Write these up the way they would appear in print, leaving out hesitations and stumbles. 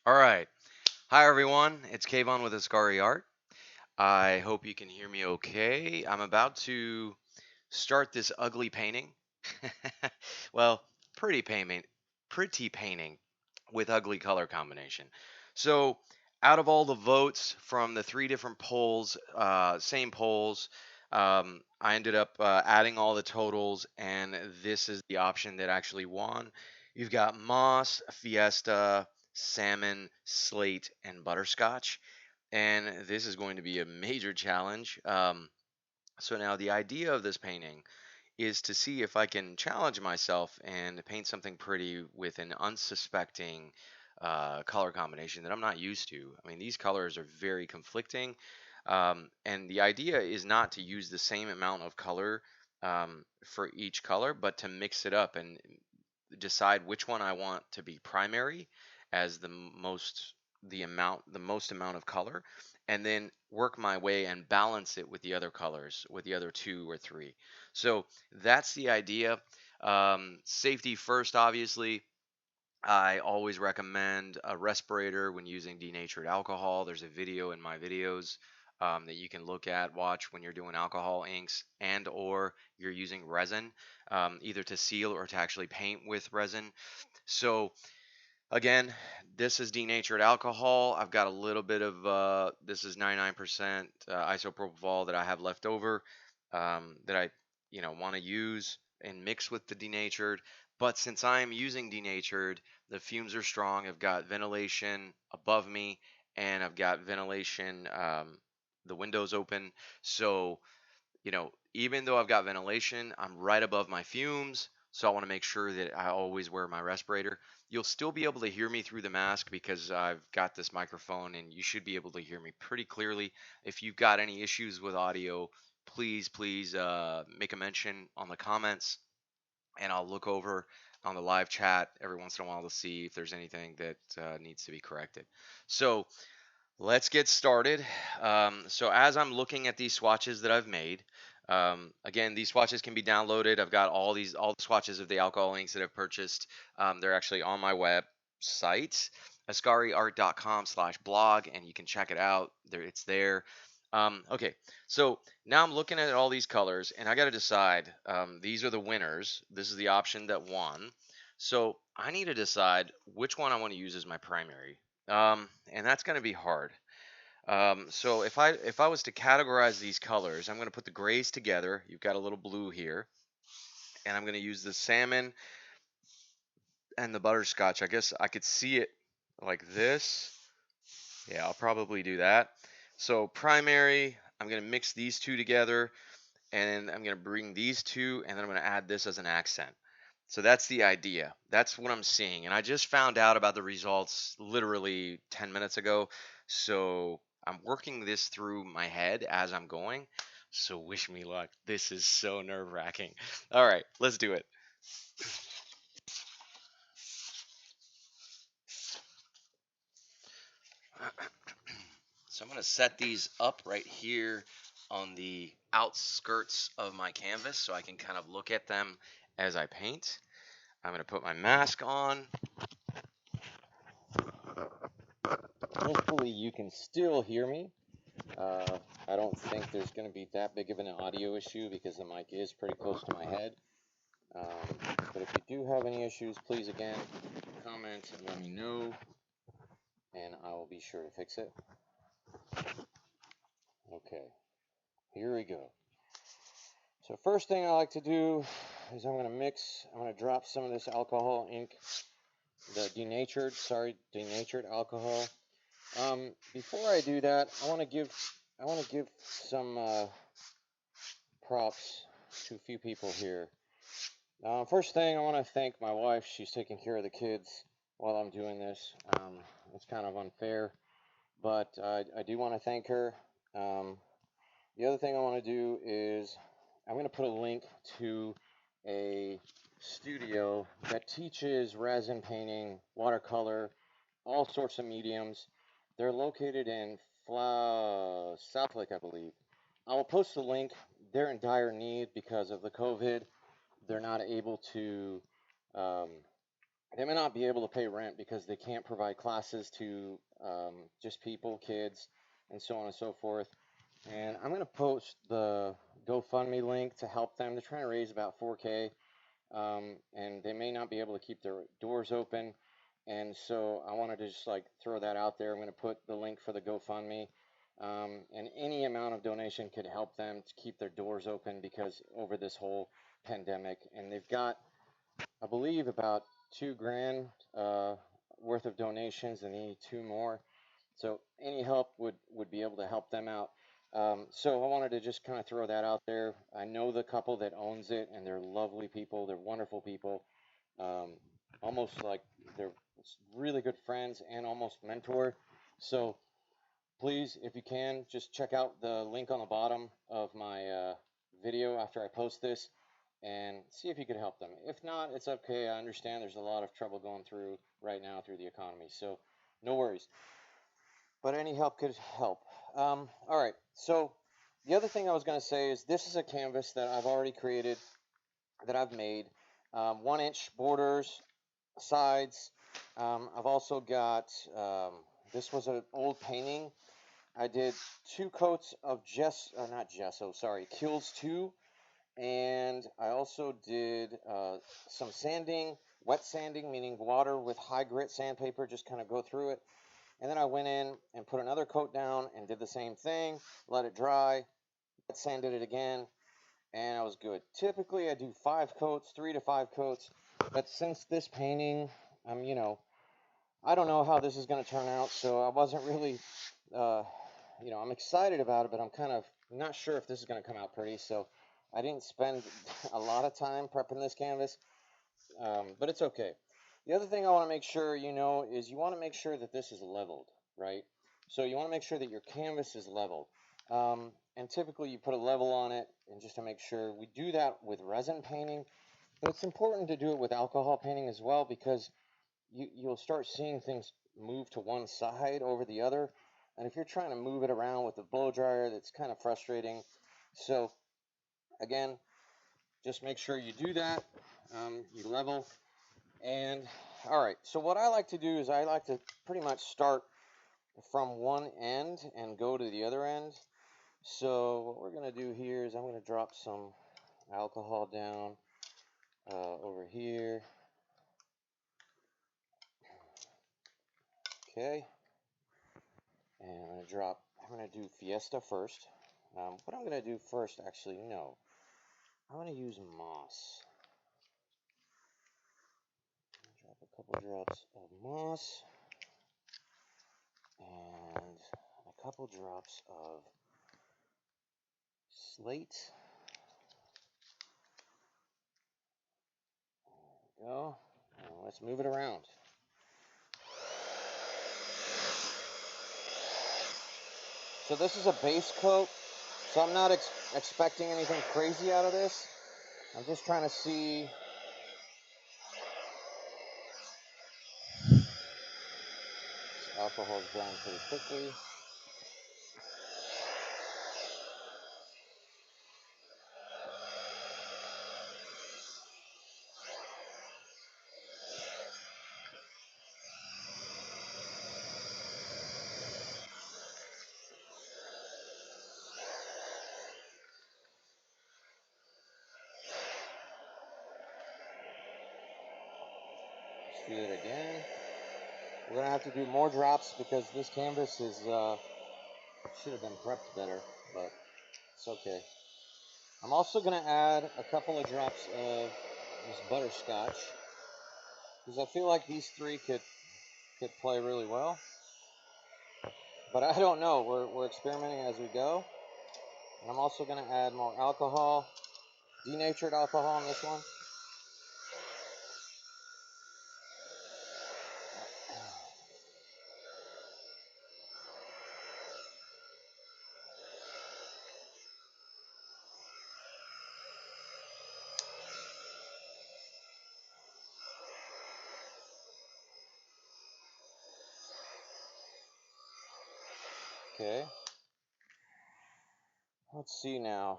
All right. Hi, everyone. It's Kayvon with Ascari Art. I hope you can hear me okay. I'm about to start this ugly painting. well, pretty painting, pretty painting with ugly color combination. So, out of all the votes from the three different polls, same polls, I ended up adding all the totals, and this is the option that actually won. You've got Moss, Fiesta, Salmon, Slate, and Butterscotch, and this is going to be a major challenge. So now the idea of this painting is to see if I can challenge myself and paint something pretty with an unsuspecting color combination that I'm not used to. I mean, these colors are very conflicting, and the idea is not to use the same amount of color for each color, but to mix it up and decide which one I want to be primary as the most amount of color, and then work my way and balance it with the other colors, with the other two or three. So that's the idea. Safety first, obviously. I always recommend a respirator when using denatured alcohol. There's a video in my videos that you can look at, watch when you're doing alcohol inks and or you're using resin, either to seal or to actually paint with resin. So again, this is denatured alcohol. I've got a little bit of this is 99% isopropyl that I have left over that I want to use and mix with the denatured. But since I am using denatured, the fumes are strong. I've got ventilation above me, and I've got ventilation, the windows open. So even though I've got ventilation, I'm right above my fumes. So I want to make sure that I always wear my respirator. You'll still be able to hear me through the mask because I've got this microphone and you should be able to hear me pretty clearly. If you've got any issues with audio, please make a mention on the comments and I'll look over on the live chat every once in a while to see if there's anything that needs to be corrected. So let's get started. So as I'm looking at these swatches that I've made, again, these swatches can be downloaded. I've got all the swatches of the alcohol inks that I've purchased. They're actually on my website, ascariart.com/blog, and you can check it out. There, it's there. Okay, so now I'm looking at all these colors, and I got to decide. These are the winners. This is the option that won. So I need to decide which one I want to use as my primary. And that's going to be hard. So if I was to categorize these colors, I'm going to put the grays together. You've got a little blue here, and I'm going to use the salmon and the butterscotch. I guess I could see it like this. Yeah, I'll probably do that. So primary, I'm going to mix these two together, and I'm going to bring these two, and then I'm going to add this as an accent. So that's the idea. That's what I'm seeing. And I just found out about the results literally 10 minutes ago. So I'm working this through my head as I'm going. So wish me luck. This is so nerve wracking. All right, let's do it. So I'm going to set these up right here on the outskirts of my canvas so I can kind of look at them as I paint. I'm going to put my mask on. Hopefully you can still hear me. I don't think there's going to be that big of an audio issue because the mic is pretty close to my head. But if you do have any issues, please again comment and let me know, and I will be sure to fix it. Okay, here we go. So first thing I like to do is I'm going to drop some of this alcohol ink, the denatured alcohol. Before I do that, I want to give some props to a few people here. First thing, I want to thank my wife. She's taking care of the kids while I'm doing this. It's kind of unfair, but I do want to thank her. The other thing I want to do is I'm going to put a link to a studio that teaches resin painting, watercolor, all sorts of mediums. They're located in South Lake, I believe. I will post the link. They're in dire need because of the COVID. They're not able to they may not be able to pay rent because they can't provide classes to just people, kids, and so on and so forth. And I'm going to post the GoFundMe link to help them. They're trying to raise about 4K, and they may not be able to keep their doors open. And so I wanted to just like throw that out there. I'm going to put the link for the GoFundMe. And any amount of donation could help them to keep their doors open because over this whole pandemic. And they've got, I believe, about 2 grand worth of donations, and they need 2 more. So any help would be able to help them out. So I wanted to just kind of throw that out there. I know the couple that owns it, and they're lovely people. They're wonderful people. Um, Almost like they're really good friends and almost mentor. So please, if you can, just check out the link on the bottom of my video after I post this and see if you could help them. If not, it's okay. I understand there's a lot of trouble going through right now through the economy. So no worries. But any help could help. All right. So the other thing I was going to say is this is a canvas that I've already created, that I've made. 1 inch borders, sides. I've also got, this was an old painting. I did 2 coats of not gesso, sorry, Kills 2. And I also did some sanding, wet sanding, meaning water with high grit sandpaper, just kind of go through it. And then I went in and put another coat down and did the same thing, let it dry, wet sanded it again, and I was good. Typically I do 5 coats, 3 to 5 coats, but since this painting, I don't know how this is going to turn out, so I wasn't really, I'm excited about it, but I'm kind of not sure if this is going to come out pretty, so I didn't spend a lot of time prepping this canvas, but it's okay. The other thing I want to make sure you know is you want to make sure that this is leveled, right? So you want to make sure that your canvas is leveled. And typically you put a level on it, and just to make sure, we do that with resin painting, but it's important to do it with alcohol painting as well, because you'll start seeing things move to one side over the other. And if you're trying to move it around with a blow dryer, that's kind of frustrating. So again, just make sure you do that. You level. And all right, so what I like to do is I like to pretty much start from one end and go to the other end. So what we're going to do here is I'm going to drop some alcohol down over here. Okay. And I'm going to do Fiesta first. What I'm going to do first, actually, no. I'm going to use moss. Drop a couple drops of moss. And a couple drops of Slate. There we go. Now let's move it around. So this is a base coat, so I'm not expecting anything crazy out of this. I'm just trying to see. Alcohol's drying pretty quickly. Let's do it again. We're gonna have to do more drops because this canvas is should have been prepped better, but it's okay. I'm also gonna add a couple of drops of this butterscotch because I feel like these three could play really well. But I don't know. We're experimenting as we go. And I'm also gonna add more alcohol, denatured alcohol on this one. Okay. Let's see now.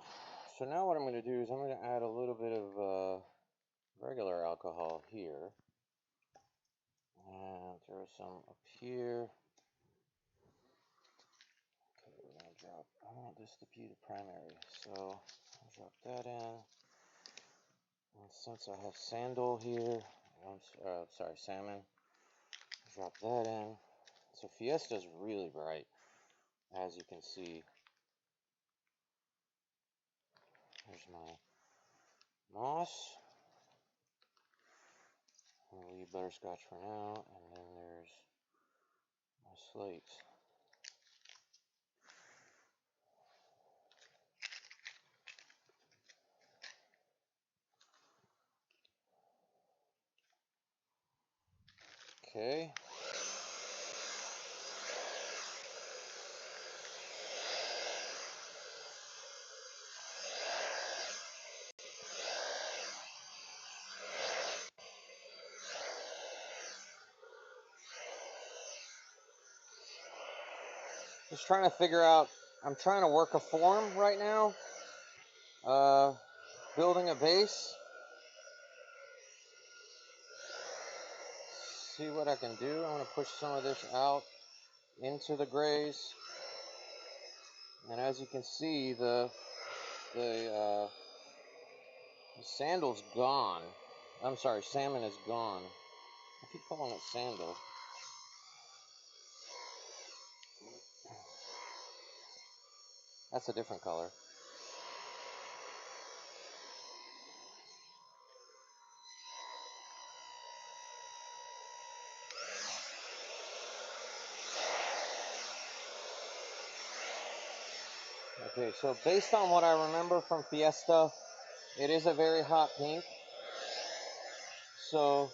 So now what I'm going to do is I'm going to add a little bit of regular alcohol here. And throw some up here. Okay, we're gonna drop, I want this to be the primary, so I'll drop that in. And since I have sandal here, salmon, drop that in. So Fiesta is really bright, as you can see. Here's my moss. I'm gonna leave butterscotch for now, and then there's my slate. Okay. Just trying to figure out, I'm trying to work a form right now. Building a base. See what I can do. I'm going to push some of this out into the grays. And as you can see, the sandal's gone. I'm sorry, salmon is gone. I keep calling it sandal. That's a different color. Okay, so based on what I remember from Fiesta, it is a very hot pink. So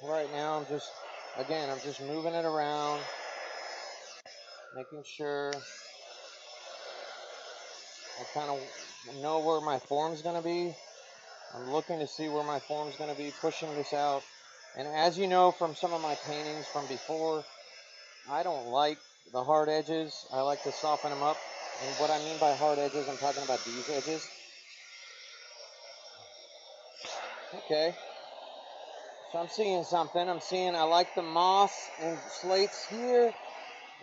right now I'm just moving it around, making sure I kind of know where my form's going to be. I'm looking to see where my form's going to be, pushing this out. And as you know from some of my paintings from before, I don't like the hard edges. I like to soften them up. And what I mean by hard edges, I'm talking about these edges. Okay. So I'm seeing something. I like the moss and slates here,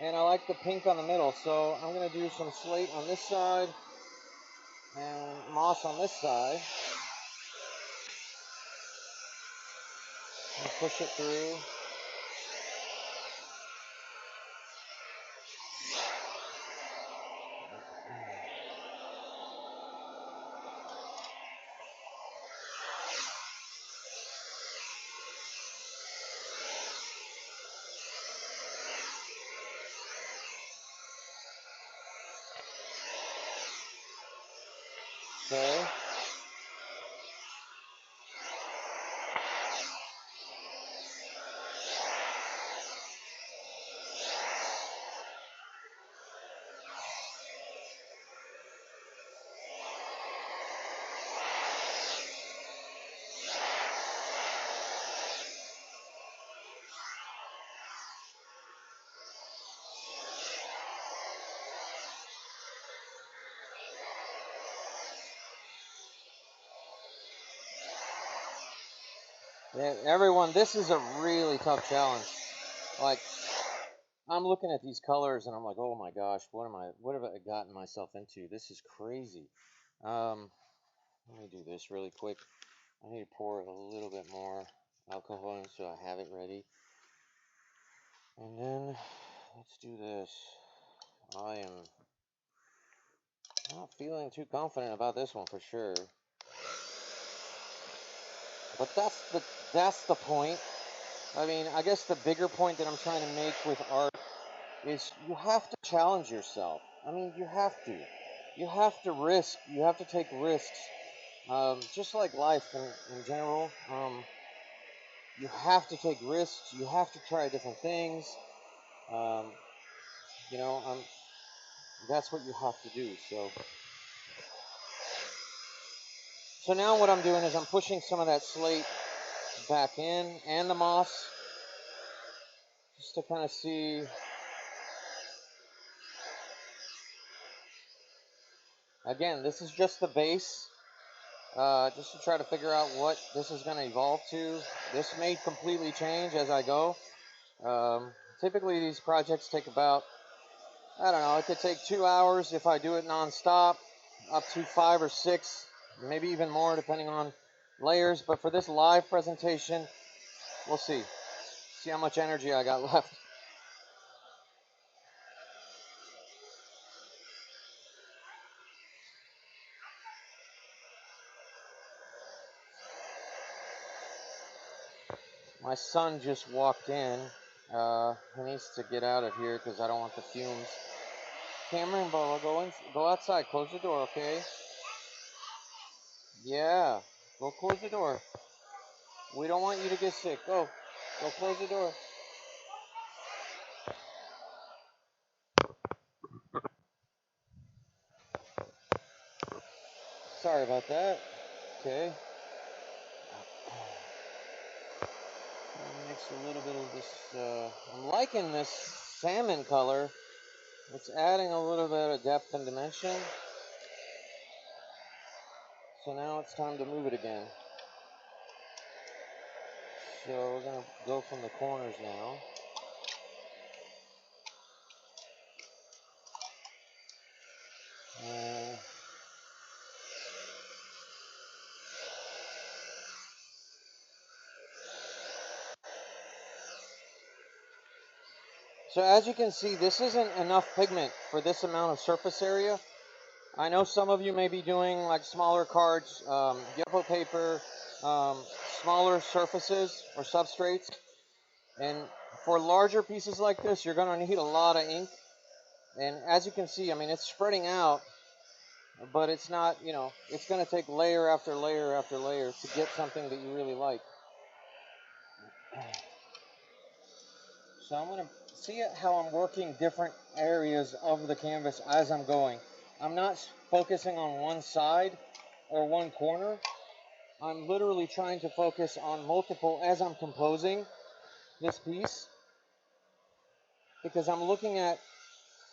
and I like the pink on the middle. So I'm going to do some slate on this side and moss on this side. And push it through. Okay. Yeah, everyone, this is a really tough challenge. Like, I'm looking at these colors and I'm like, oh my gosh, what have I gotten myself into? This is crazy. Let me do this really quick. I need to pour a little bit more alcohol in so I have it ready. And then, let's do this. I am not feeling too confident about this one for sure. But that's the point. I mean, I guess the bigger point that I'm trying to make with art is you have to challenge yourself. I mean, you have to. You have to risk. You have to take risks. Just like life in general, you have to take risks. You have to try different things. Um, you know, that's what you have to do. So now what I'm doing is I'm pushing some of that slate back in and the moss just to kind of see. Again, this is just the base. Just to try to figure out what this is going to evolve to. This may completely change as I go. Typically these projects take about, I don't know, it could take 2 hours if I do it non-stop, up to 5 or 6, maybe even more depending on layers. But for this live presentation, we'll see. See how much energy I got left. My son just walked in. He needs to get out of here because I don't want the fumes. Cameron, Bubba, go outside. Close the door, okay? Yeah, go close the door. We don't want you to get sick. Go close the door. Sorry about that. Okay. Mix a little bit of this. I'm liking this salmon color. It's adding a little bit of depth and dimension. So now it's time to move it again. So we're going to go from the corners now. So as you can see, this isn't enough pigment for this amount of surface area. I know some of you may be doing like smaller cards, yellow paper, smaller surfaces or substrates. And for larger pieces like this, you're going to need a lot of ink. And as you can see, I mean, it's spreading out, but it's not, it's going to take layer after layer after layer to get something that you really like. So I'm going to see how I'm working different areas of the canvas as I'm going. I'm not focusing on one side or one corner. I'm literally trying to focus on multiple as I'm composing this piece, because I'm looking at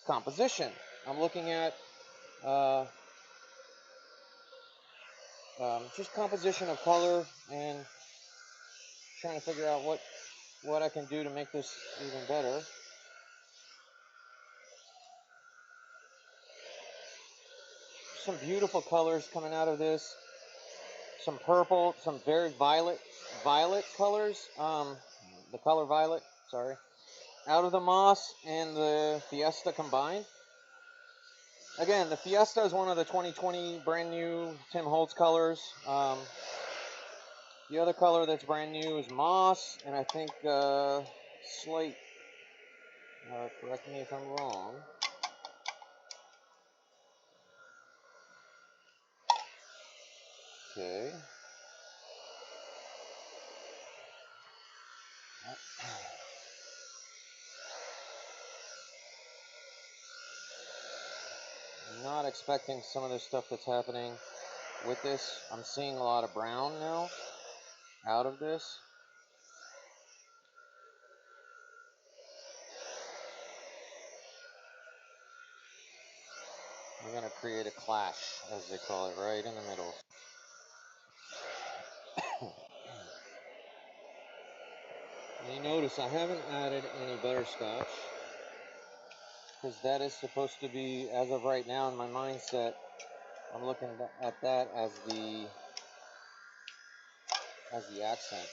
composition. I'm looking at just composition of color and trying to figure out what I can do to make this even better. Some beautiful colors coming out of this. Some purple, some very violet colors. The color violet, sorry. Out of the moss and the Fiesta combined. Again, the Fiesta is one of the 2020 brand new Tim Holtz colors. The other color that's brand new is moss, and I think slate. Correct me if I'm wrong. Okay. I'm not expecting some of the stuff that's happening with this. I'm seeing a lot of brown now out of this. We're going to create a clash, as they call it, right in the middle. And you notice I haven't added any butterscotch, because that is supposed to be, as of right now in my mindset, I'm looking at that as the accent.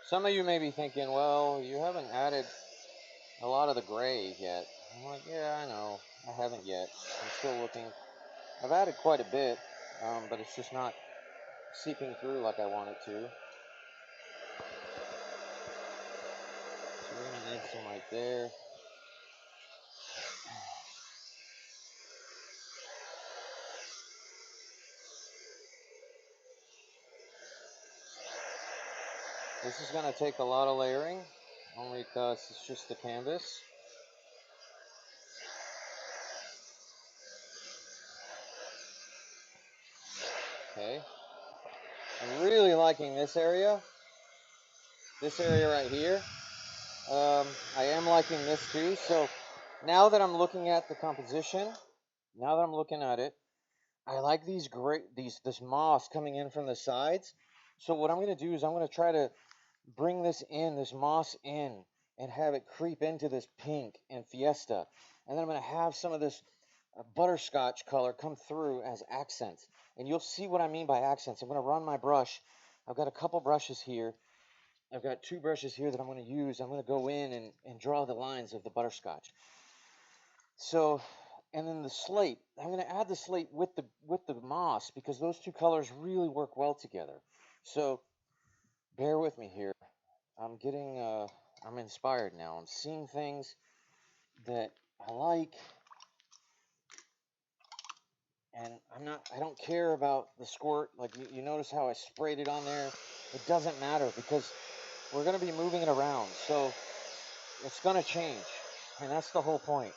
Some of you may be thinking, well, you haven't added a lot of the gray yet. I'm like, yeah, I know. I haven't yet. I'm still looking. I've added quite a bit, but it's just not seeping through like I want it to. So we're going to add some right there. This is going to take a lot of layering, only because it's just the canvas. Okay. I'm really liking this area right here. I am liking this too. So now that I'm looking at the composition, now that I'm looking at it, I like this moss coming in from the sides. So what I'm going to do is I'm going to try to bring this moss in, and have it creep into this pink and Fiesta. And then I'm going to have some of this butterscotch color come through as accents. And you'll see what I mean by accents. I'm going to run my brush. I've got a couple brushes here. I've got two brushes here that I'm going to use. I'm going to go in and draw the lines of the butterscotch. So, and then the slate, I'm going to add the slate with the moss, because those two colors really work well together. So bear with me here. I'm inspired now. I'm seeing things that I like, and I don't care about the squirt. Like you notice how I sprayed it on there. It doesn't matter, because we're going to be moving it around. So it's going to change. And that's the whole point.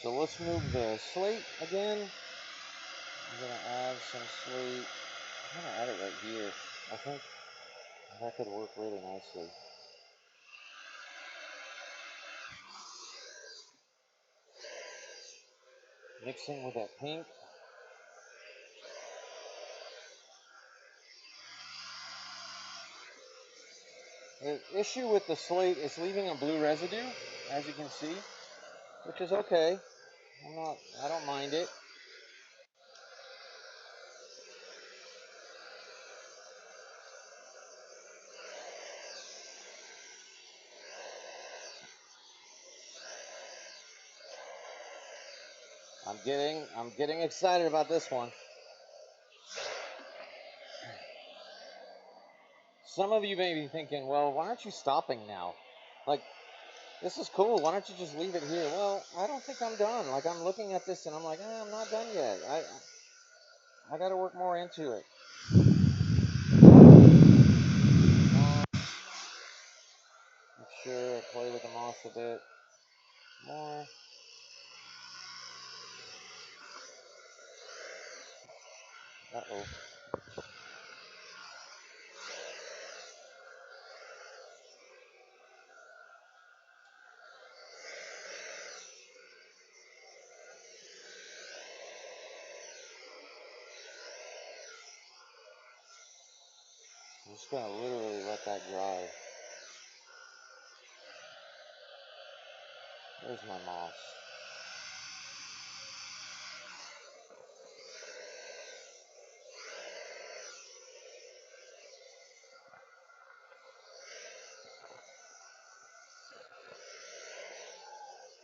So let's move the slate again. I'm going to add some slate. I'm going to add it right here. I think that could work really nicely. Mixing with that pink. The issue with the slate is leaving a blue residue, as you can see, which is okay. I don't mind it. I'm getting excited about this one. Some of you may be thinking, well, why aren't you stopping now? Like, this is cool. Why don't you just leave it here? Well, I don't think I'm done. Like, I'm looking at this and I'm like, I'm not done yet. I got to work more into it. Make sure I play with the moss a bit more. Uh-oh. I'm just going to literally let that dry. There's my moss.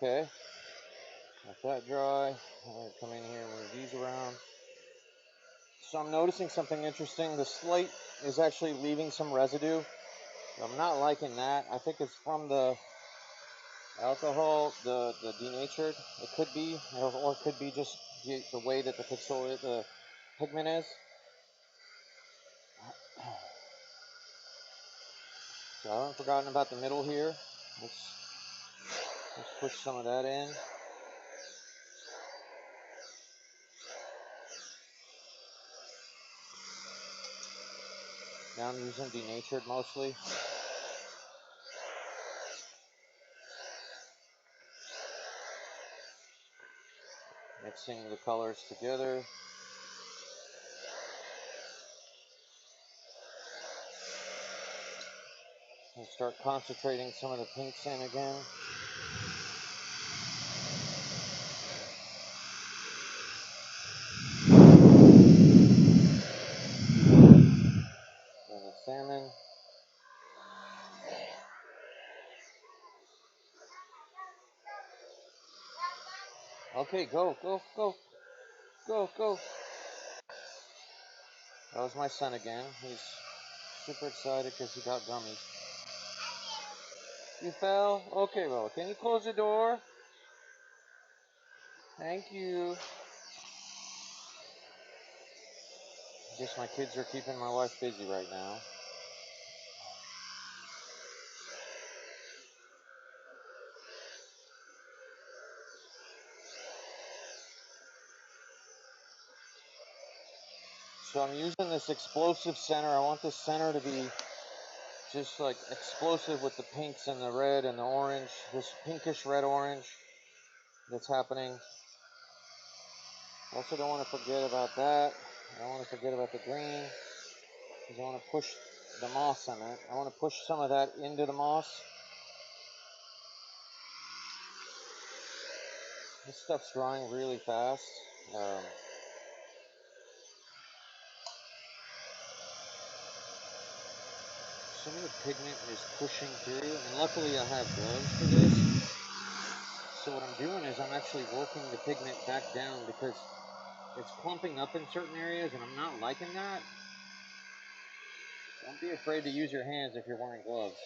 Okay. Let that dry. I'm going to come in here and move these around. So I'm noticing something interesting. The slate is actually leaving some residue. I'm not liking that. I think it's from the alcohol, the denatured. It could be, or it could be just the way that the pigment is. So I haven't forgotten about the middle here. Let's push some of that in. Now I'm using denatured mostly. Mixing the colors together. And start concentrating some of the pinks in again. And the salmon. Okay, go, go, go, go, go. That was my son again. He's super excited because he got gummies. You fell? Okay, well, can you close the door? Thank you. I guess my kids are keeping my wife busy right now. So I'm using this explosive center. I want this center to be just like explosive with the pinks and the red and the orange. This pinkish red orange that's happening. Also don't want to forget about that. I don't want to forget about the green because I want to push the moss in it. I want to push some of that into the moss. This stuff's drying really fast. Some of the pigment is pushing through, and luckily I have gloves for this. So what I'm doing is I'm actually working the pigment back down because it's clumping up in certain areas and I'm not liking that. Don't be afraid to use your hands if you're wearing gloves.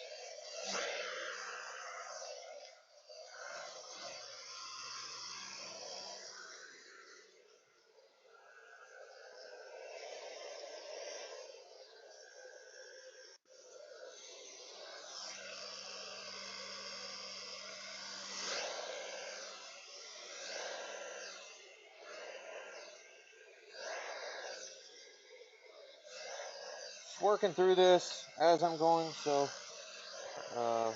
Just working through this as I'm going, so uh,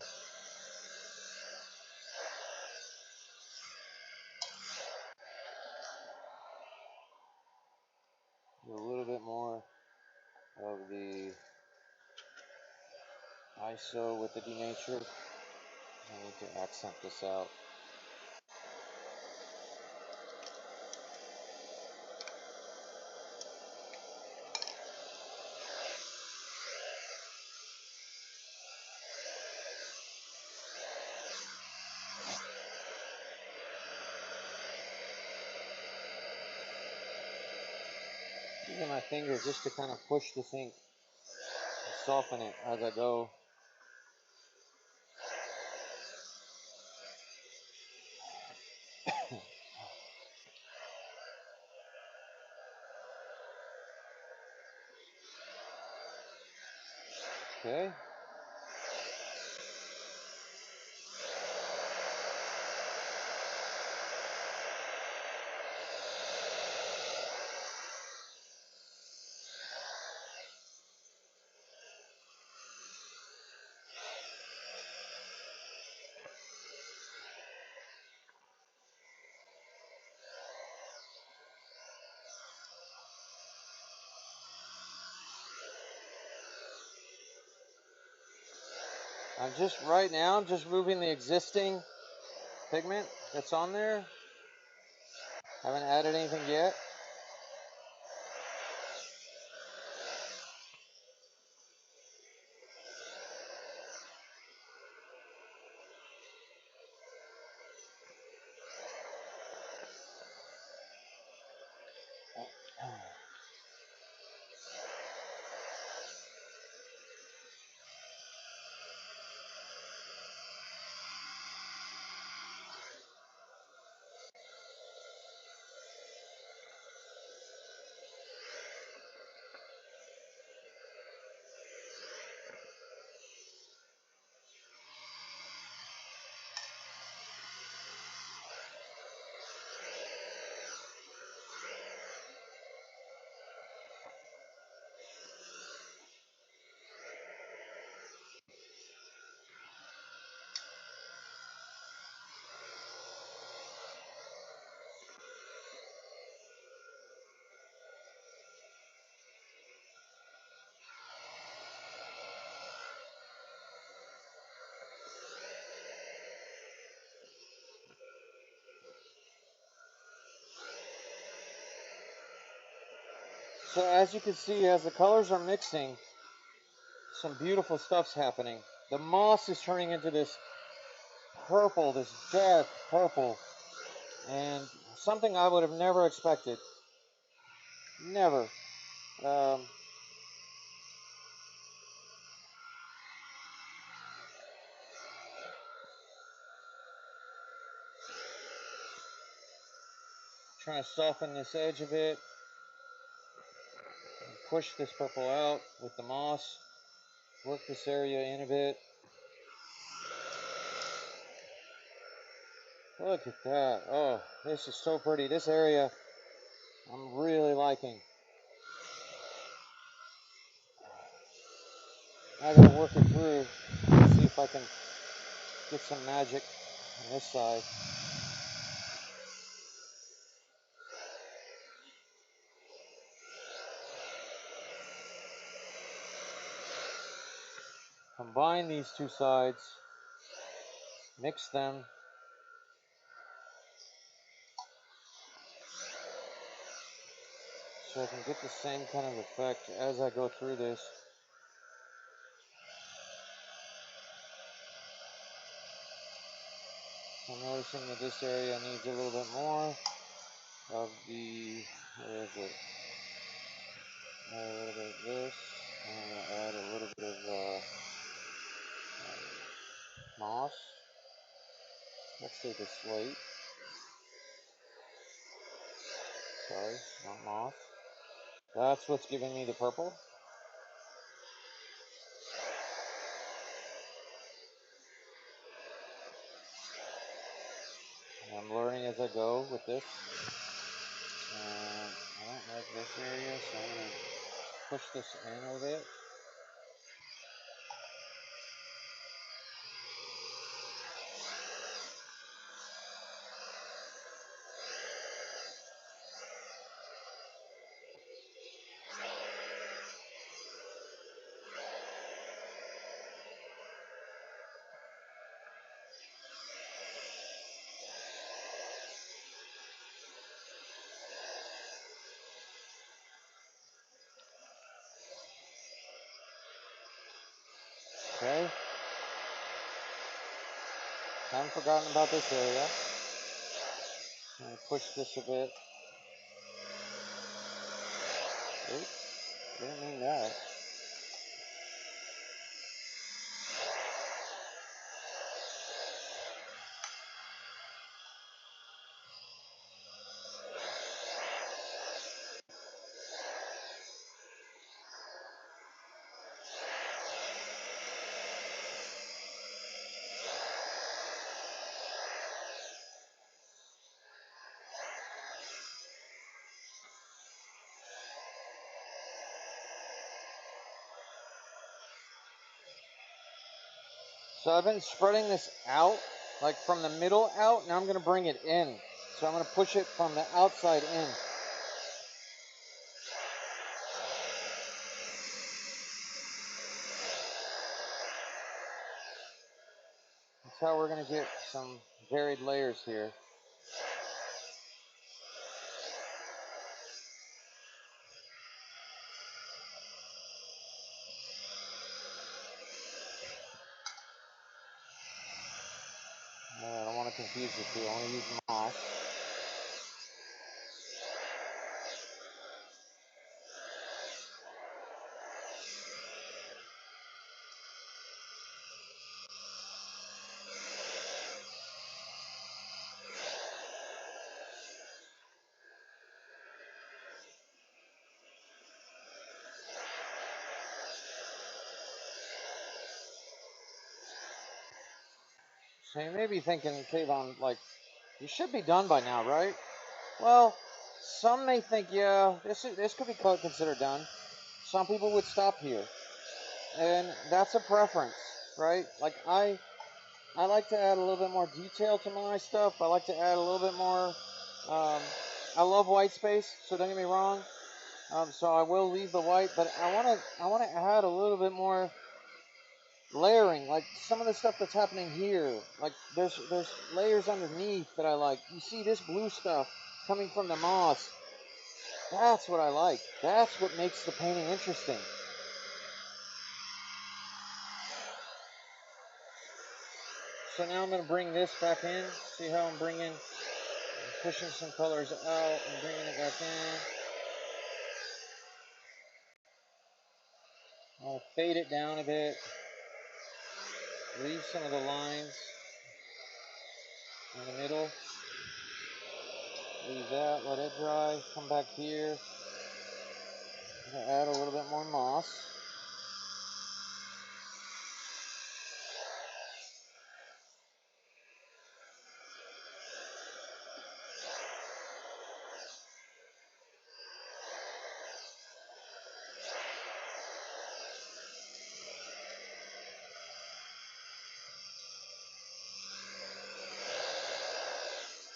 do a little bit more of the ISO with the denatured. I need to accent this out. Using my fingers just to kind of push this ink and soften it as I go. Okay. I'm just right now just moving the existing pigment that's on there. Haven't added anything yet. So as you can see, as the colors are mixing, some beautiful stuff's happening. The moss is turning into this purple, this dark purple, and something I would have never expected. Never. Um, Trying to soften this edge a bit. Push this purple out with the moss. Work this area in a bit. Look at that. Oh, this is so pretty. This area I'm really liking. I gotta work it through. See if I can get some magic on this side. Combine these two sides. Mix them. So I can get the same kind of effect as I go through this. I'm noticing that this area needs a little bit more of the, where is it? Add a little bit of this. I'm going to add a little bit of moss. Let's take a slate. Sorry, not moss. That's what's giving me the purple. And I'm learning as I go with this. And I don't like this area, so I'm going to push this in a little bit. Okay. Haven't forgotten about this area. I'm going to push this a bit. Oops, didn't mean that. So I've been spreading this out, like from the middle out. Now I'm going to bring it in. So I'm going to push it from the outside in. That's how we're going to get some varied layers here. I don't want to confuse the two. I want to use moss. So you may be thinking, Kayvon, like, you should be done by now, right? Well, some may think, yeah, this could be considered done. Some people would stop here, and that's a preference, right? Like I like to add a little bit more detail to my stuff. I like to add a little bit more. I love white space, so don't get me wrong. So I will leave the white, but I want to add a little bit more layering, like some of the stuff that's happening here. Like there's layers underneath that I like. You see this blue stuff coming from the moss. That's what I like. That's what makes the painting interesting. So now I'm going to bring this back in. See how I'm bringing pushing some colors out and bringing it back in. I'll fade it down a bit. Leave some of the lines in the middle. Leave that, let it dry. Come back here. Add a little bit more moss.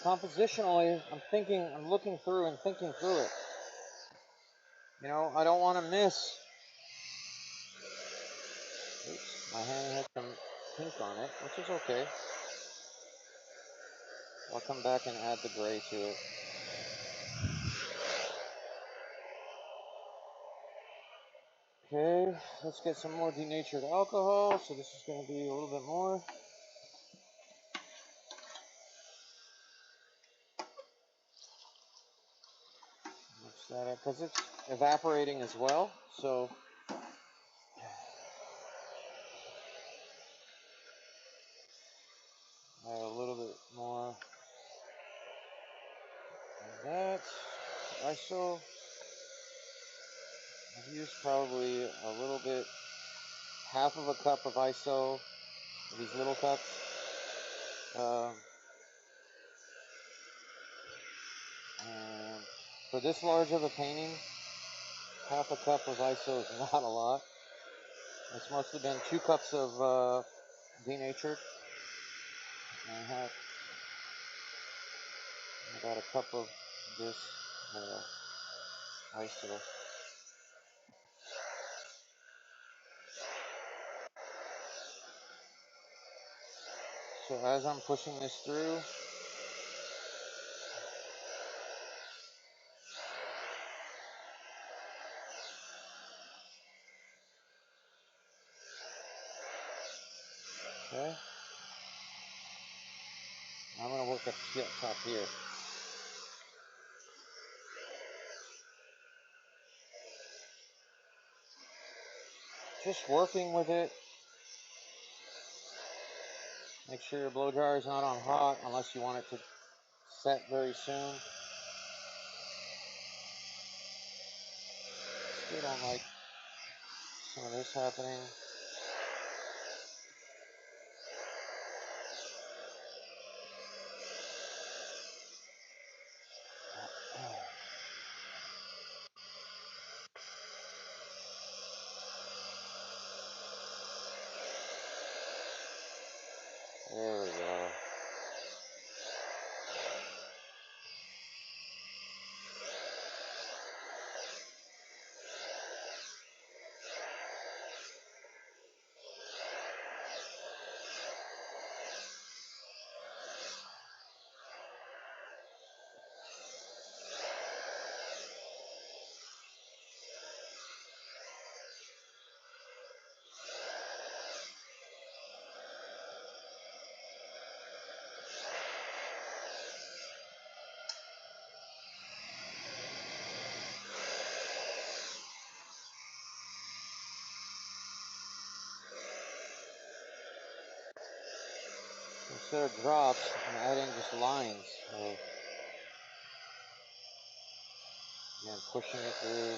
Compositionally, I'm looking through and thinking through it. You know, I don't want to miss. Oops, my hand had some pink on it, which is okay. I'll come back and add the gray to it. Okay, let's get some more denatured alcohol. So this is going to be a little bit more. Mix that up because it's evaporating as well. So add a little bit more of that. ISO. I've used probably a little bit, half of a cup of ISO, these little cups. And for this large of a painting, half a cup of ISO is not a lot. It's mostly been 2 cups of denatured and about a cup of this ISO. So as I'm pushing this through, okay, I'm going to work up top here. Just working with it. Make sure your blow dryer is not on hot unless you want it to set very soon. Still don't like some of this happening. There we go. Instead of drops, I'm adding just lines. And pushing it through.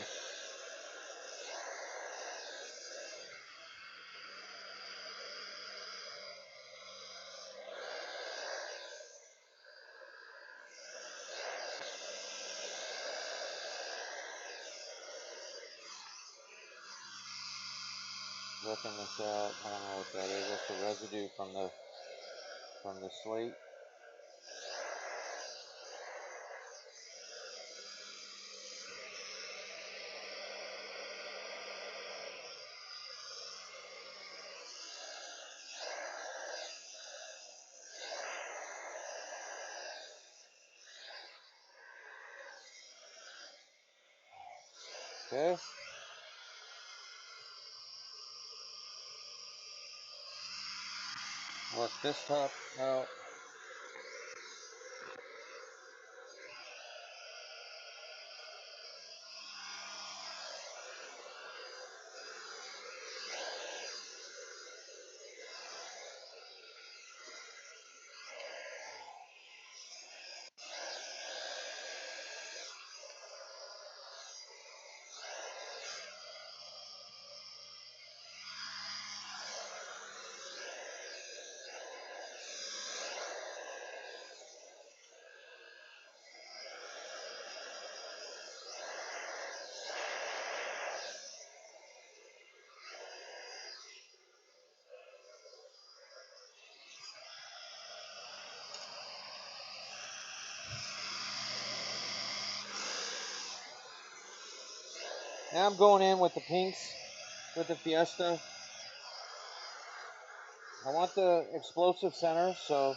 Working this out. I don't know what that is. That's the residue from the slate. Okay. Work this top out. Now I'm going in with the pinks, with the Fiesta. I want the explosive center, so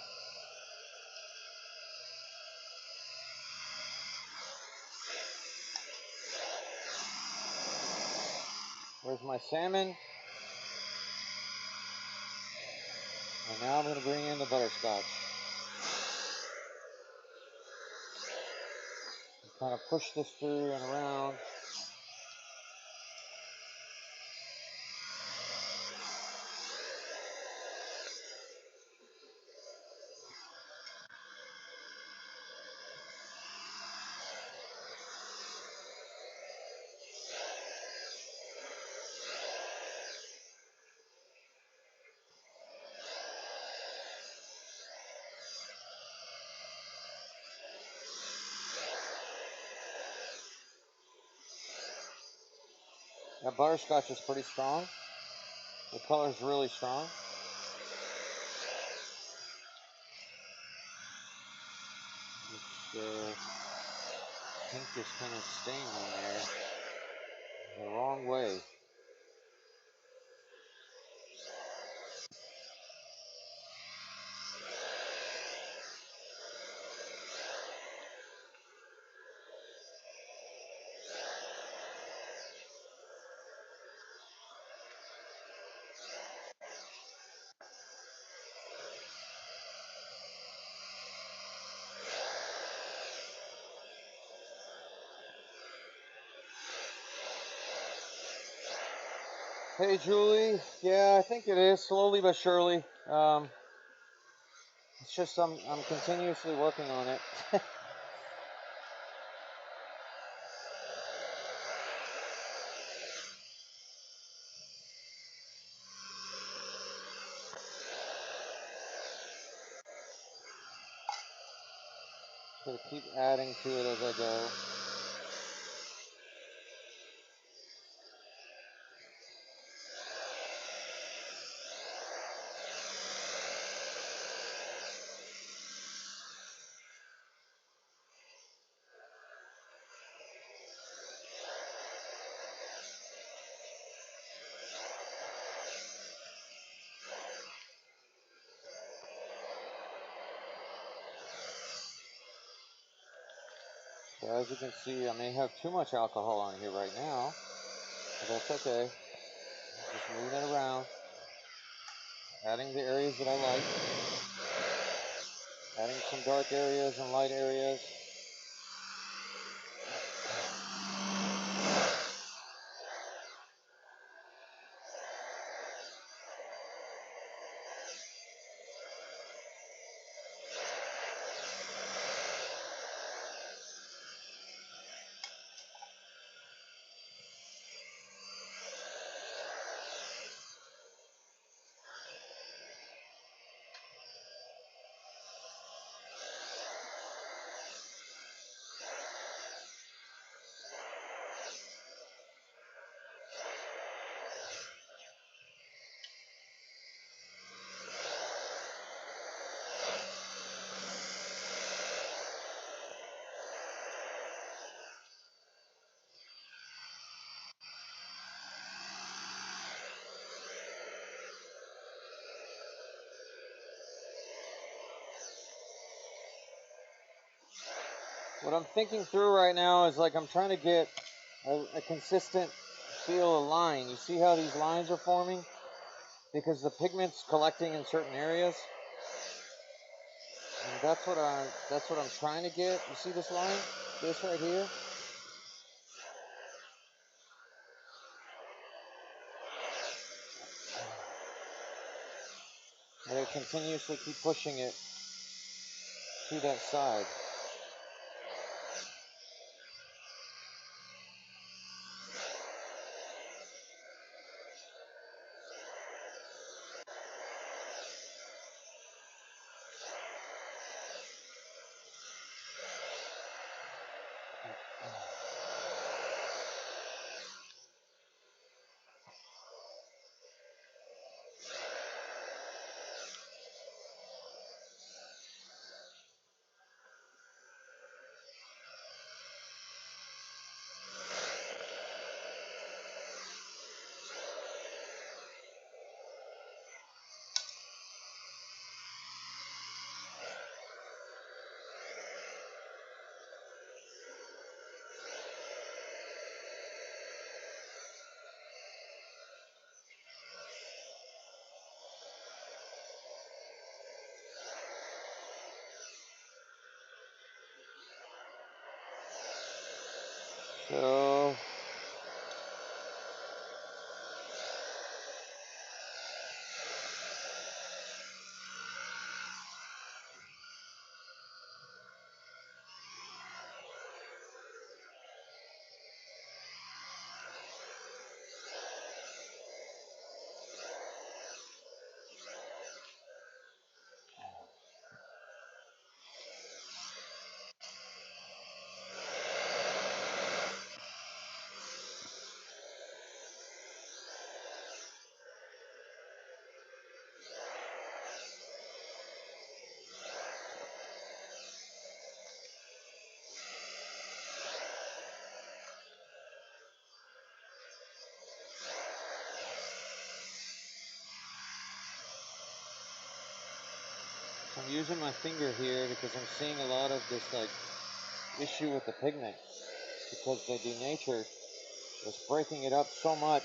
where's my salmon? And now I'm going to bring in the butterscotch. Kind of push this through and around. That butterscotch is pretty strong. The color is really strong. The pink is kind of staying on there the wrong way. Hey Julie, yeah, I think it is slowly but surely. It's just I'm continuously working on it. Gonna keep adding to it as I go. So as you can see, I may have too much alcohol on here right now, but that's okay. Just moving it around, adding the areas that I like, adding some dark areas and light areas. What I'm thinking through right now is like I'm trying to get a consistent feel of line. You see how these lines are forming? Because the pigment's collecting in certain areas. And that's what I'm trying to get. You see this line? This right here? And I continuously keep pushing it to that side. So I'm using my finger here because I'm seeing a lot of this like issue with the pigment because the denature is breaking it up so much.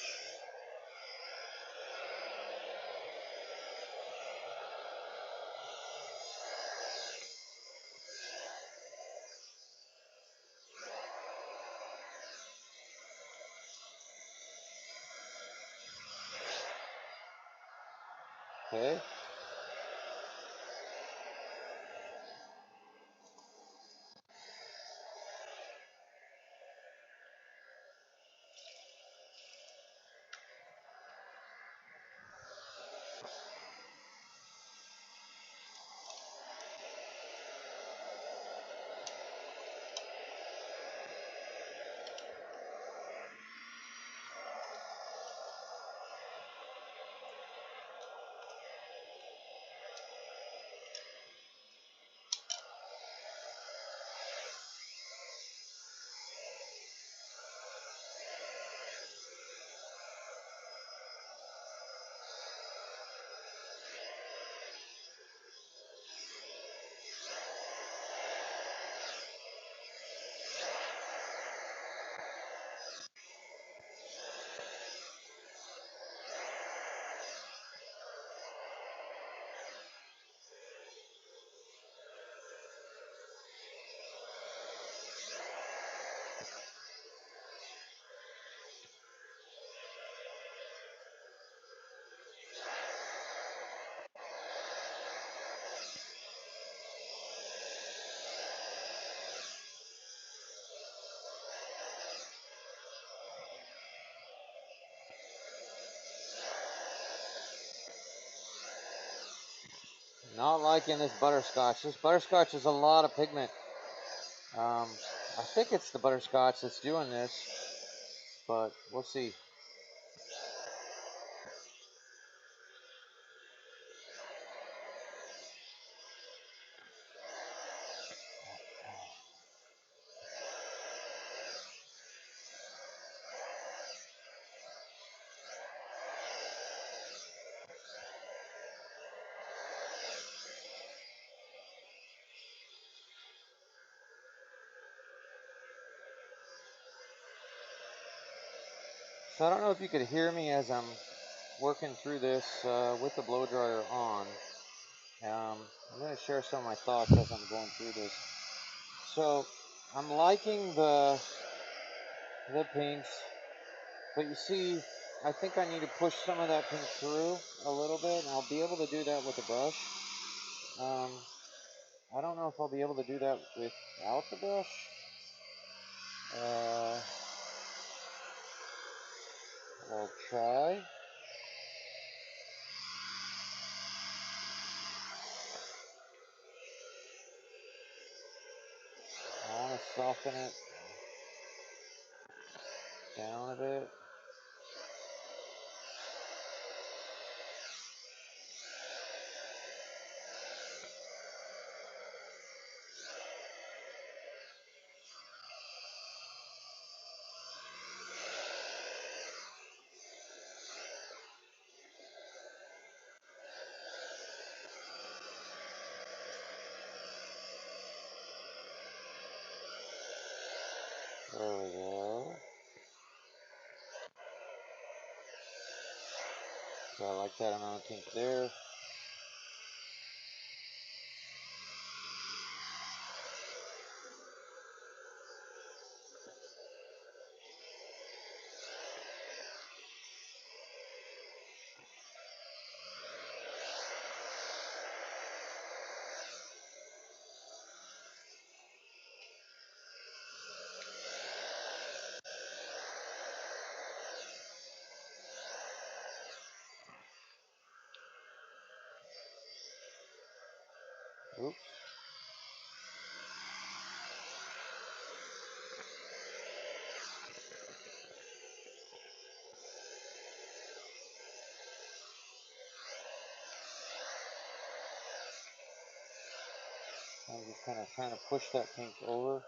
Okay. Not liking this butterscotch. This butterscotch is a lot of pigment. I think it's the butterscotch that's doing this, but we'll see. So I don't know if you could hear me as I'm working through this with the blow dryer on. I'm going to share some of my thoughts as I'm going through this. So I'm liking the pinks, but you see, I think I need to push some of that pink through a little bit, and I'll be able to do that with the brush. Um, I don't know if I'll be able to do that without the brush. I'll try. I want to soften it down a bit. There we go. So I like that amount of pink there. Oops. I'm just kind of trying to push that pink over.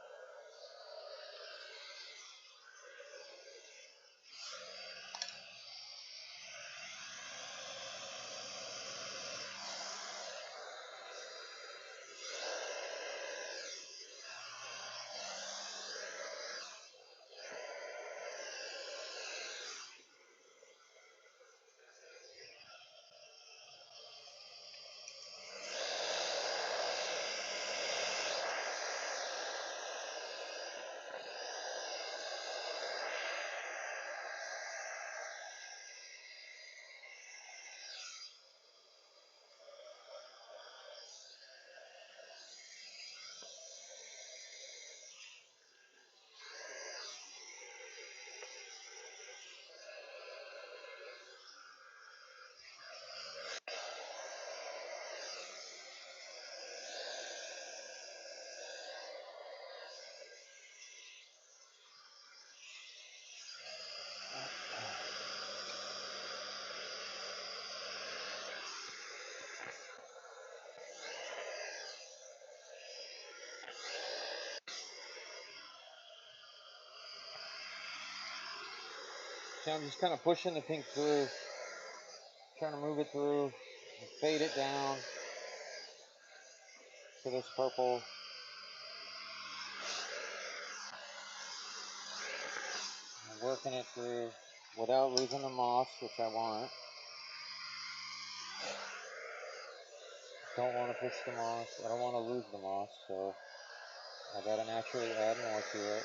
See, I'm just kind of pushing the pink through, trying to move it through, and fade it down to this purple. And working it through without losing the moss, which I want. Don't want to push the moss. I don't want to lose the moss, so I gotta naturally add more to it.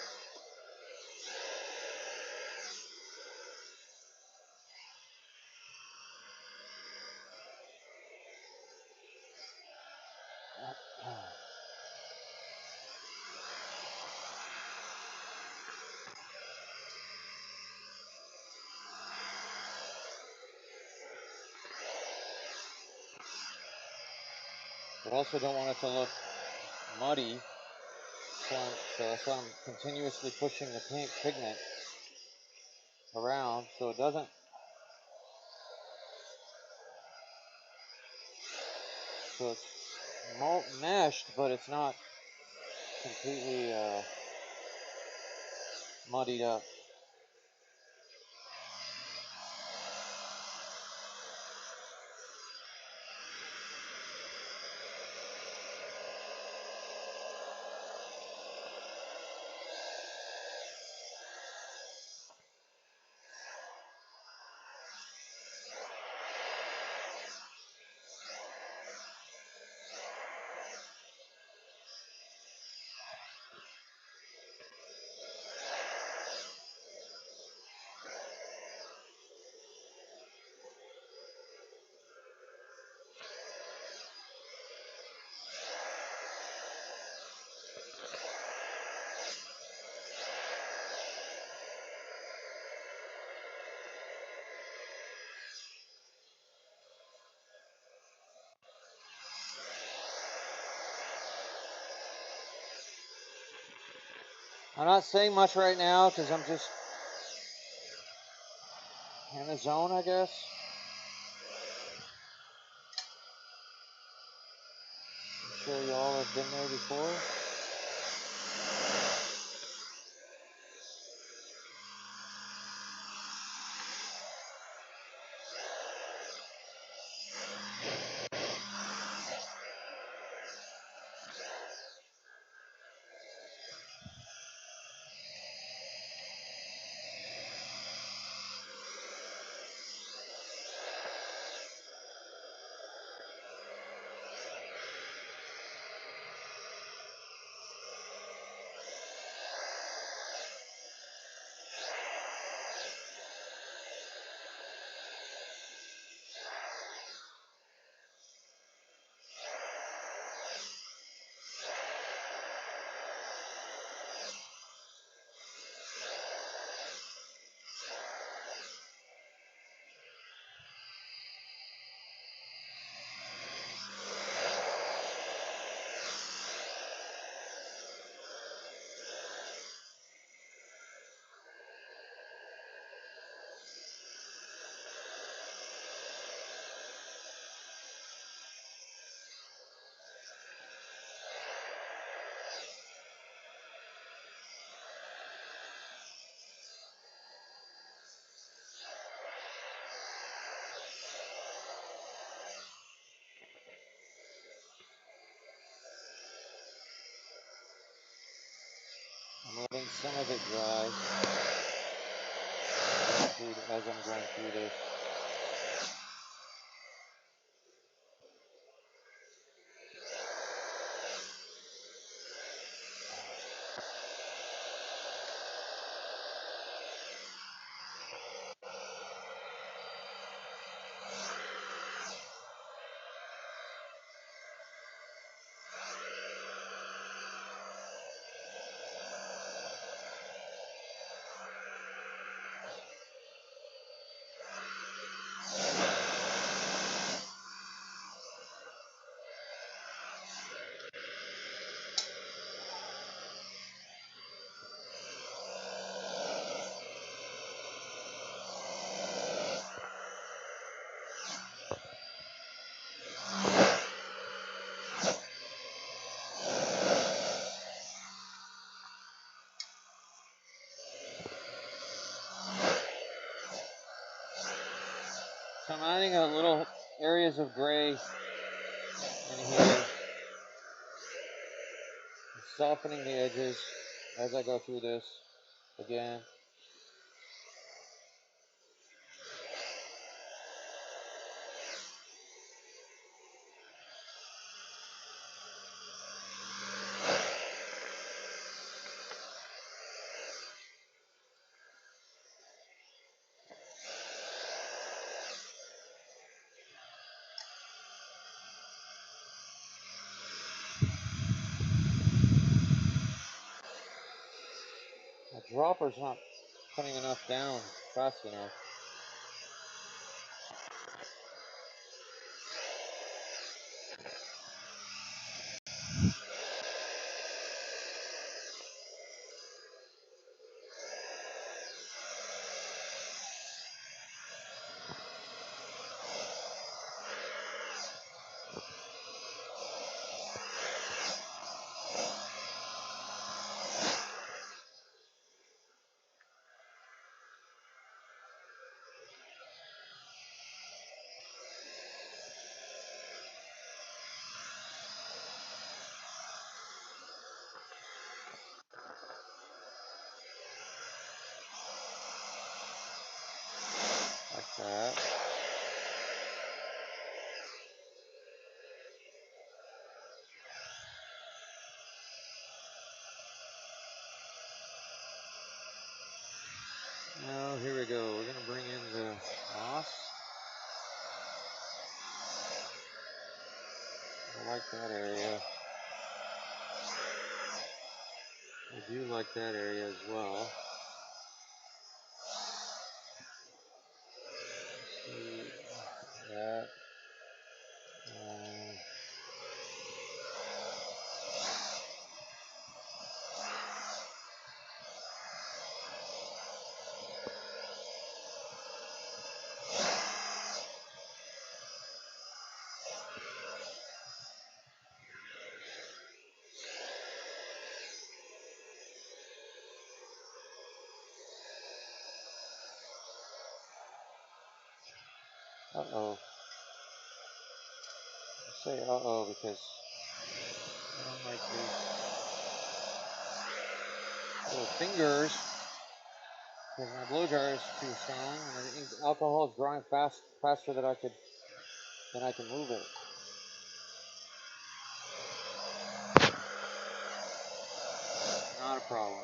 But also don't want it to look muddy, so that's why I'm continuously pushing the pink pigment around so it doesn't. So it's meshed, but it's not completely muddied up. I'm not saying much right now because I'm just in the zone, I guess. I'm sure y'all have been there before. I'm letting some of it dry as I'm going through this. So I'm adding a little areas of gray in here, softening the edges as I go through this again. My dropper's not putting enough down fast enough. Like that. Now here we go. We're gonna bring in the moss. I like that area. I do like that area as well. See that. Uh-oh. I say uh-oh because I don't like these little fingers because my blow dryer is too strong and I think alcohol is drying faster than I can move it. Not a problem.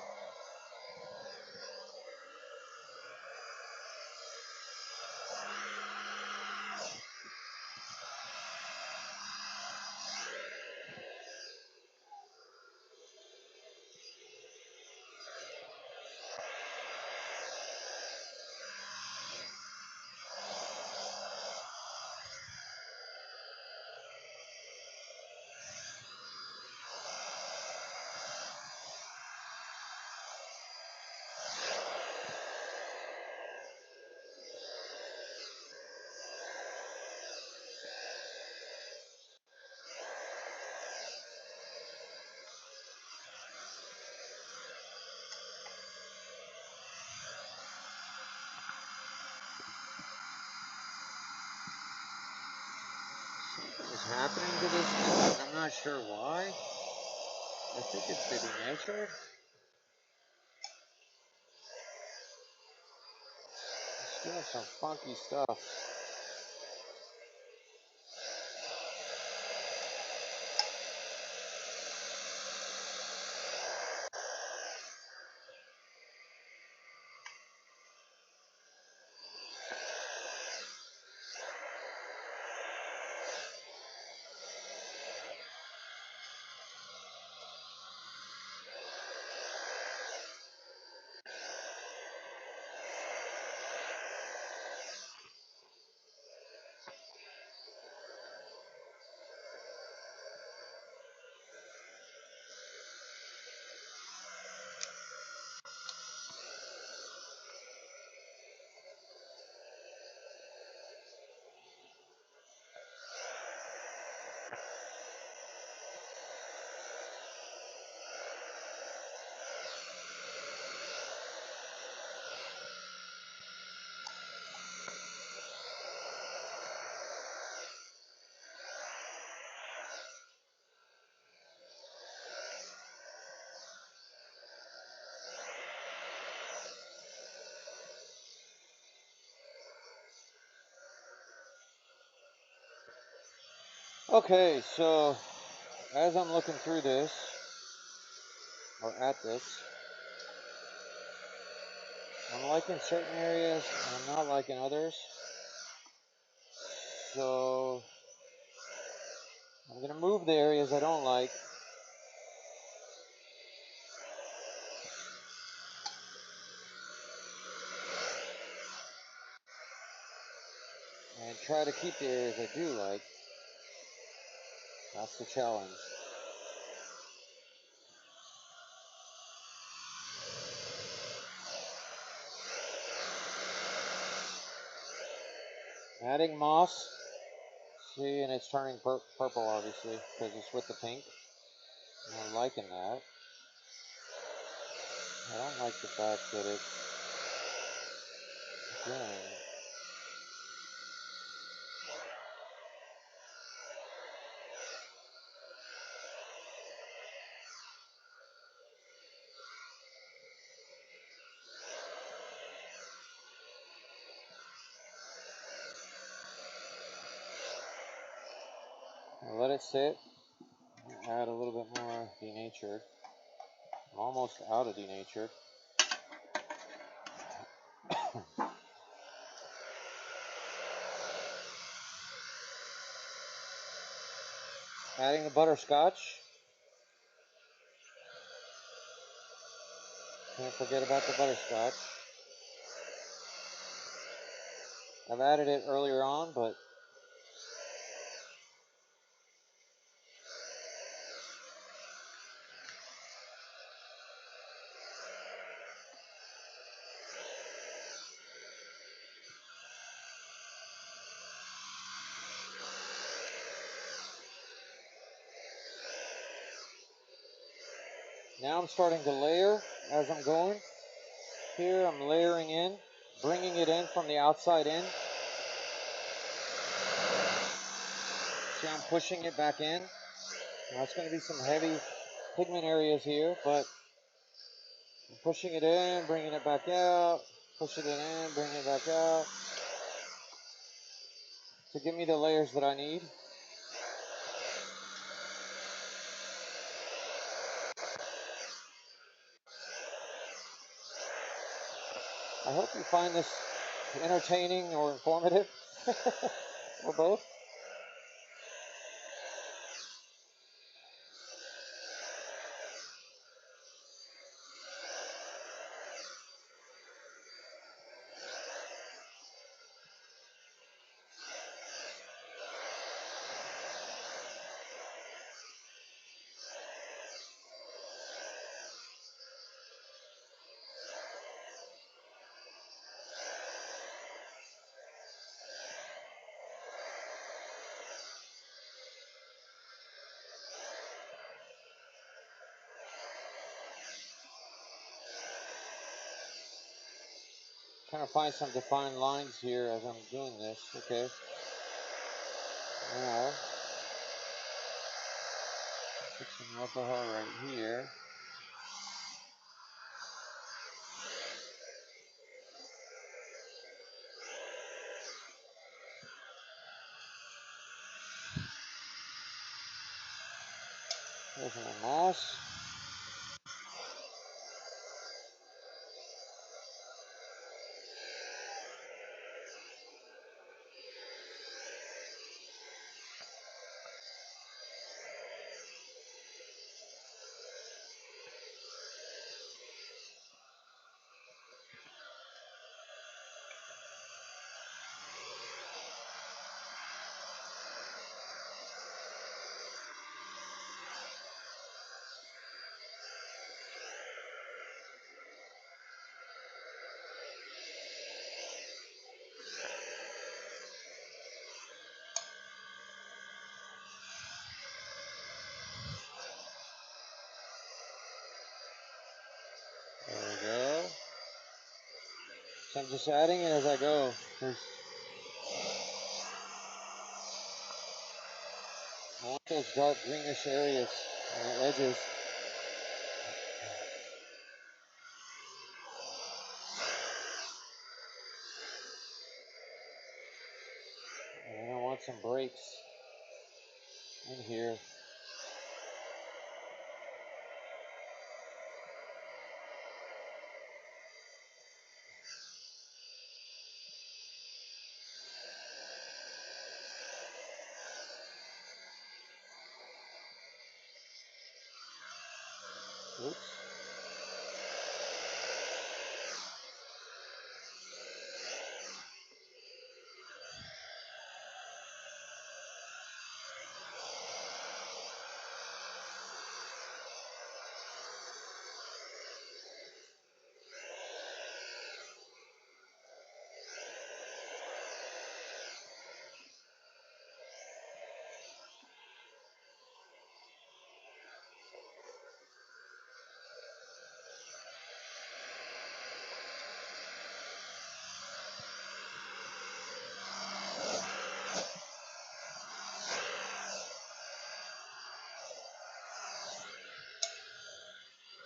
Something is happening to this thing. I'm not sure why. I think it's getting measured. Doing some funky stuff. Okay, so as I'm looking through this, or at this, I'm liking certain areas and I'm not liking others. So I'm going to move the areas I don't like and try to keep the areas I do like. That's the challenge. Adding moss. See, and it's turning purple, obviously, because it's with the pink. I'm liking that. I don't like the fact that it's, again, I let it sit. Add a little bit more denatured. I'm almost out of denatured. Adding the butterscotch. Can't forget about the butterscotch. I've added it earlier on, but now I'm starting to layer as I'm going. Here I'm layering in, bringing it in from the outside in. See, I'm pushing it back in. Now it's going to be some heavy pigment areas here, but I'm pushing it in, bringing it back out, pushing it in, bringing it back out to give me the layers that I need. I hope you find this entertaining or informative, or both. Trying to find some defined lines here as I'm doing this. Okay. Now, put some alcohol right here. There's my moss. There we go. So I'm just adding it as I go. I want those dark greenish areas on the edges. And then I want some breaks in here. Oops.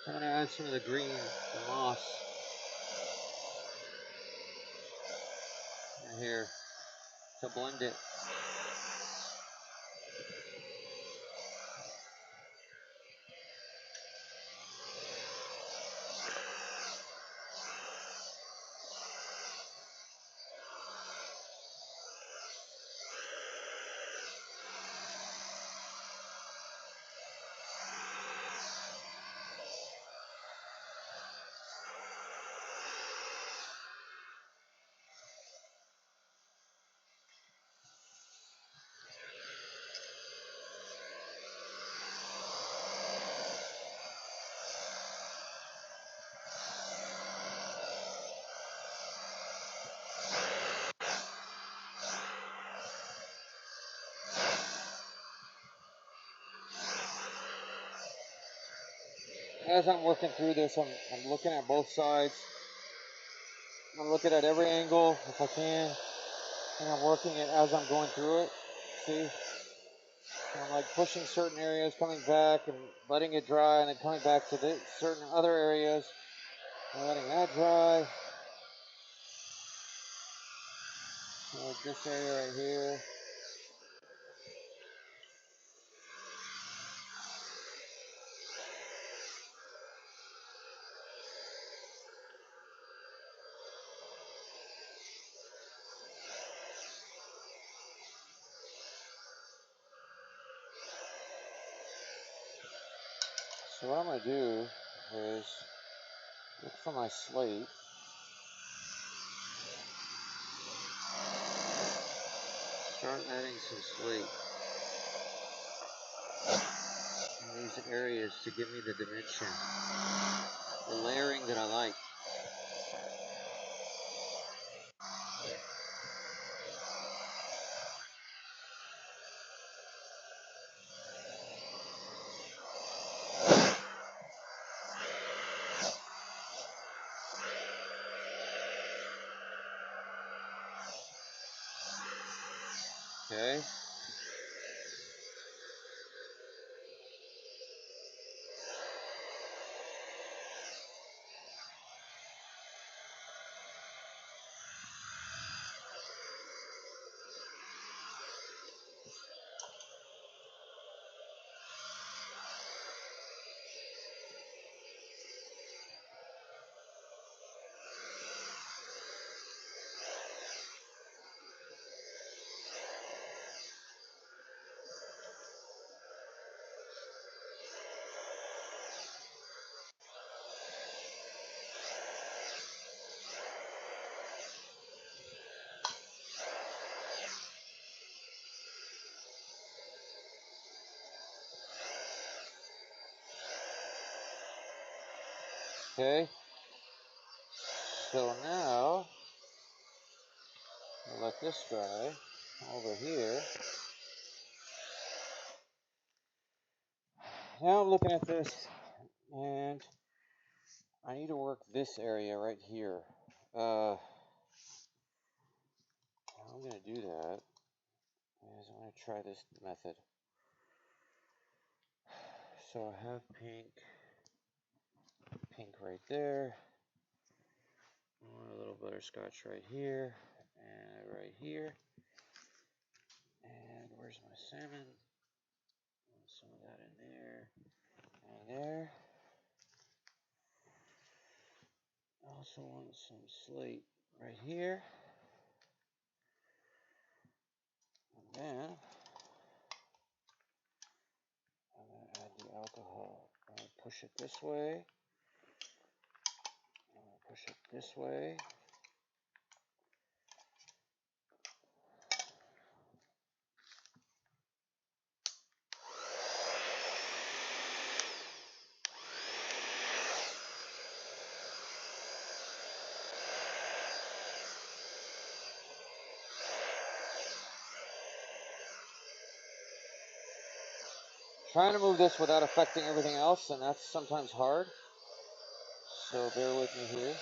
I'm going to add some of the green, the moss, in here to blend it. As I'm working through this, I'm looking at both sides. I'm looking at every angle if I can, and I'm working it as I'm going through it. See? And I'm like pushing certain areas, coming back and letting it dry, and then coming back to the certain other areas and letting that dry. So like this area right here. So what I'm going to do is look for my slate. Start adding some slate in these areas to give me the dimension, the layering that I like. Okay. Okay, so now I'll let this dry over here. Now I'm looking at this, and I need to work this area right here. How I'm going to do that is I'm going to try this method. So I have pink right there. I want a little butterscotch right here, and right here. And where's my salmon? Want some of that in there, and there. I also want some Slate right here. And then I'm going to add the alcohol. I'm going to push it this way. I'm going to push it this way. Trying to move this without affecting everything else, and that's sometimes hard. So bear with me here.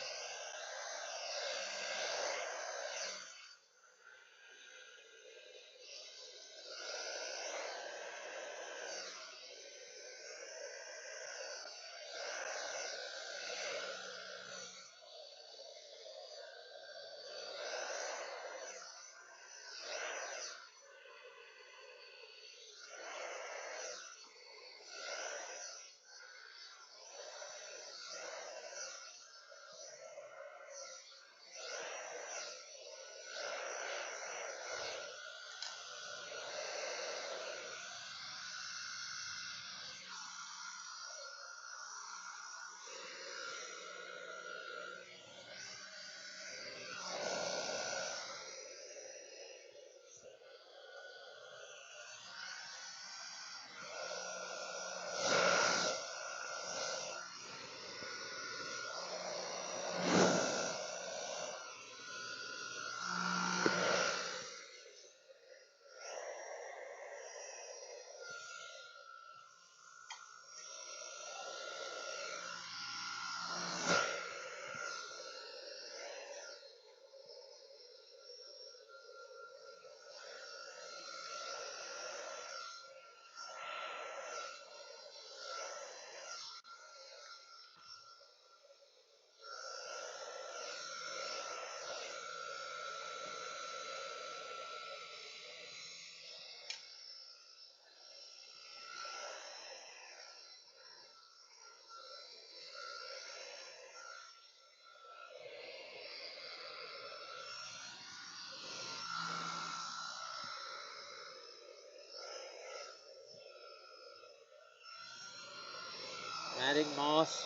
Adding moss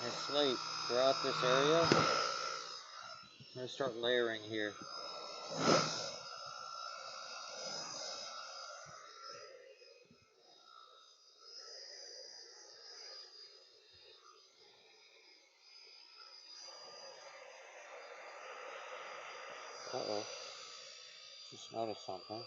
and slate throughout this area. I'm going to start layering here. Uh-oh. Just noticed something.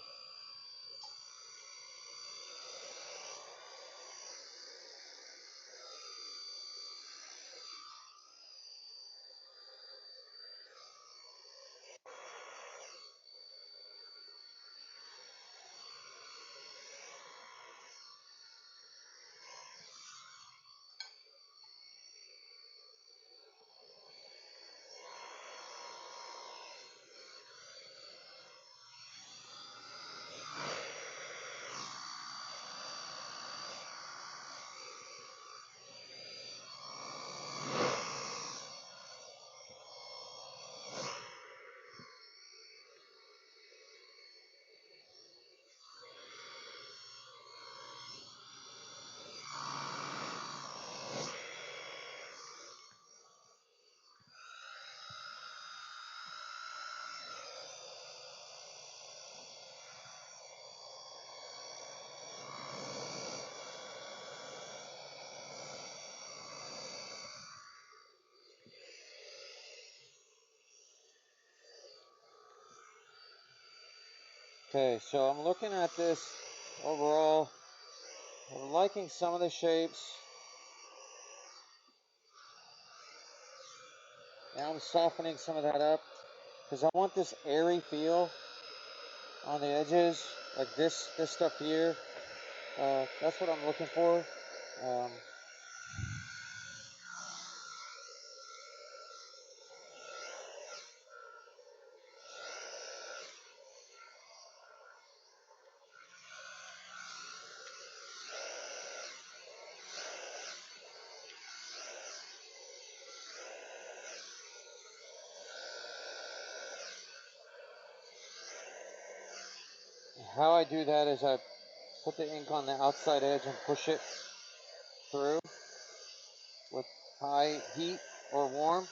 Okay, so I'm looking at this overall. I'm liking some of the shapes. Now I'm softening some of that up because I want this airy feel on the edges, like this stuff here. That's what I'm looking for. Um, how I do that is I put the ink on the outside edge and push it through with high heat or warm.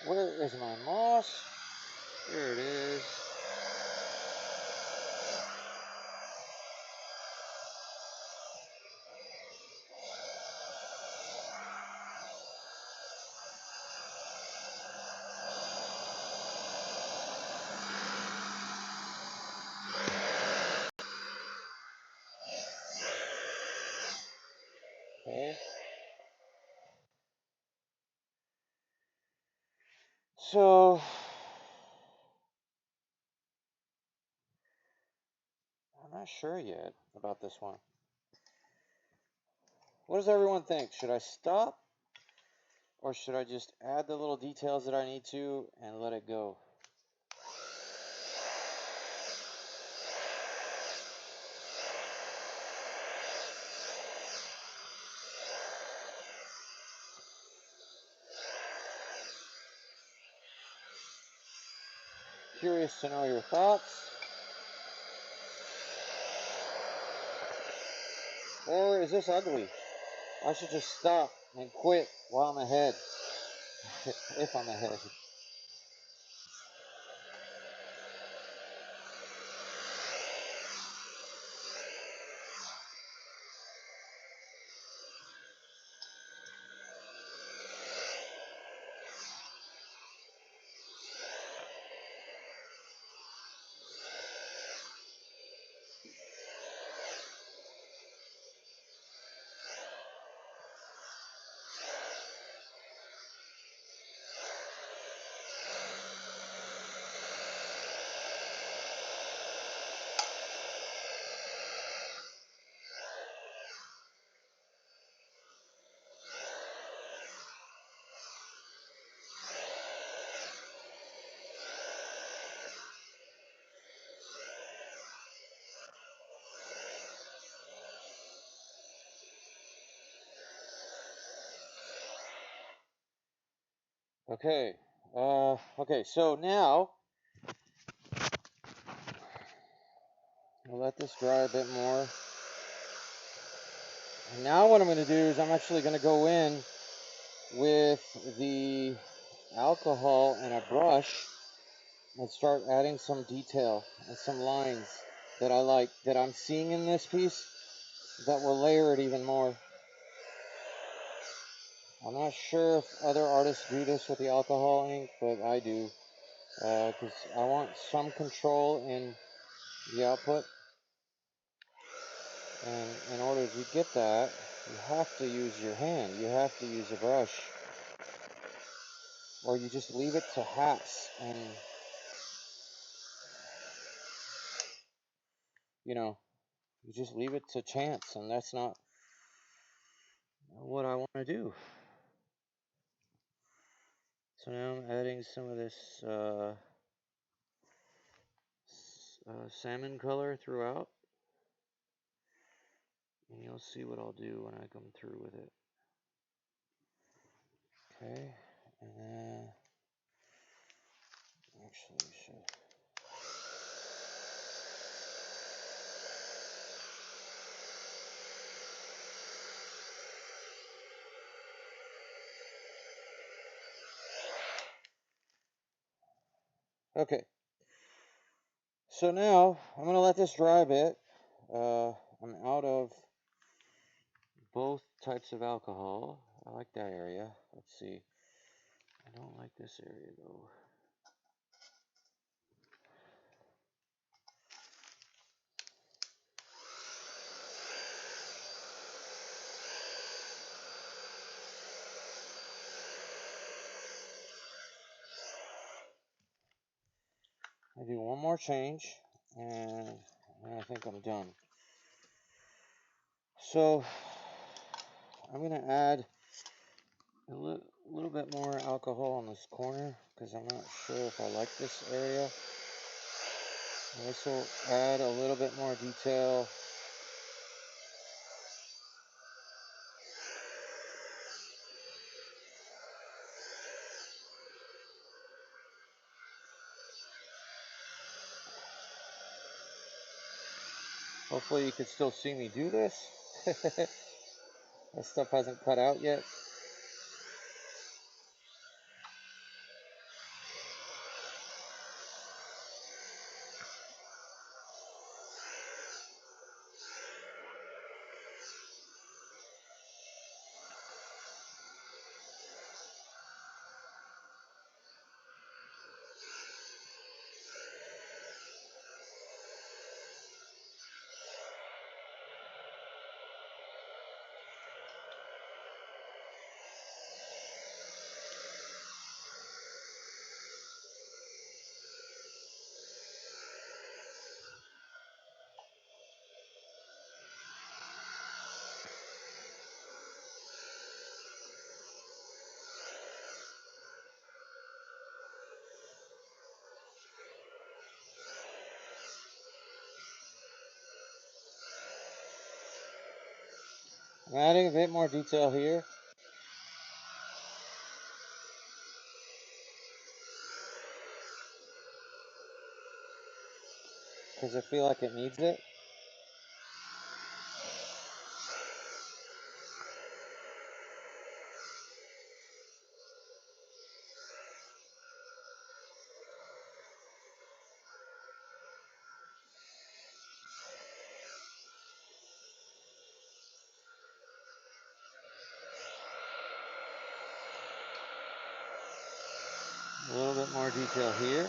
Where is my moss? Here it is. Okay. So I'm not sure yet about this one. What does everyone think? Should I stop or should I just add the little details that I need to and let it go? Curious to know your thoughts. Or is this ugly? I should just stop and quit while I'm ahead. If I'm ahead. Okay. Okay, so now I'll let this dry a bit more. And now what I'm going to do is I'm actually going to go in with the alcohol and a brush and start adding some detail and some lines that I like, that I'm seeing in this piece, that will layer it even more. I'm not sure if other artists do this with the alcohol ink, but I do, because I want some control in the output. And in order to get that, you have to use your hand. You have to use a brush. Or you just leave it to hats. And you just leave it to chance, and that's not what I want to do. So now I'm adding some of this salmon color throughout, and you'll see what I'll do when I come through with it. Okay, and then actually we should. Okay, so now I'm gonna let this dry a bit. I'm out of both types of alcohol. I like that area. Let's see. I don't like this area though. I do one more change, and I think I'm done. So I'm gonna add a little bit more alcohol on this corner because I'm not sure if I like this area. And this will add a little bit more detail. Hopefully you can still see me do this. That stuff hasn't cut out yet. I'm adding a bit more detail here because I feel like it needs it. A little bit more detail here.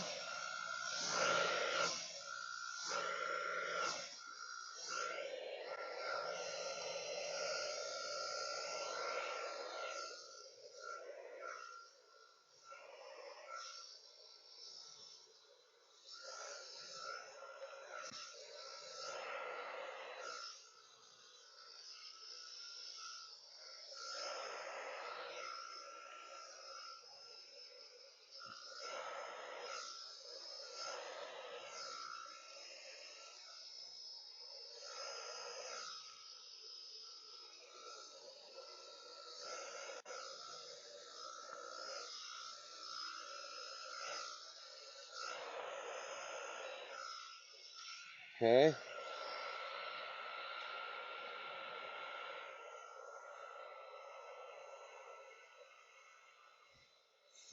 Okay.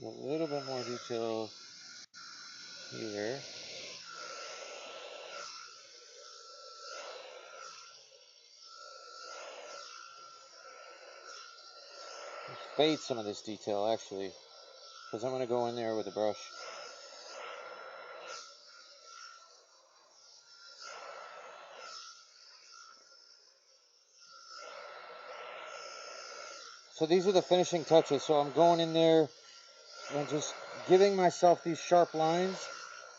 A little bit more detail here. Let's fade some of this detail actually, because I'm going to go in there with a brush. So these are the finishing touches. So I'm going in there and just giving myself these sharp lines.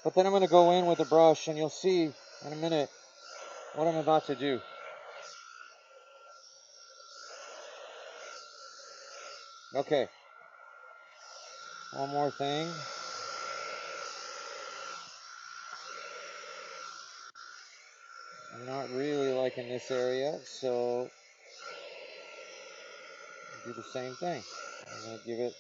But then I'm going to go in with a brush, and you'll see in a minute what I'm about to do. Okay, one more thing. I'm not really liking this area, so do the same thing. I'm going to give it.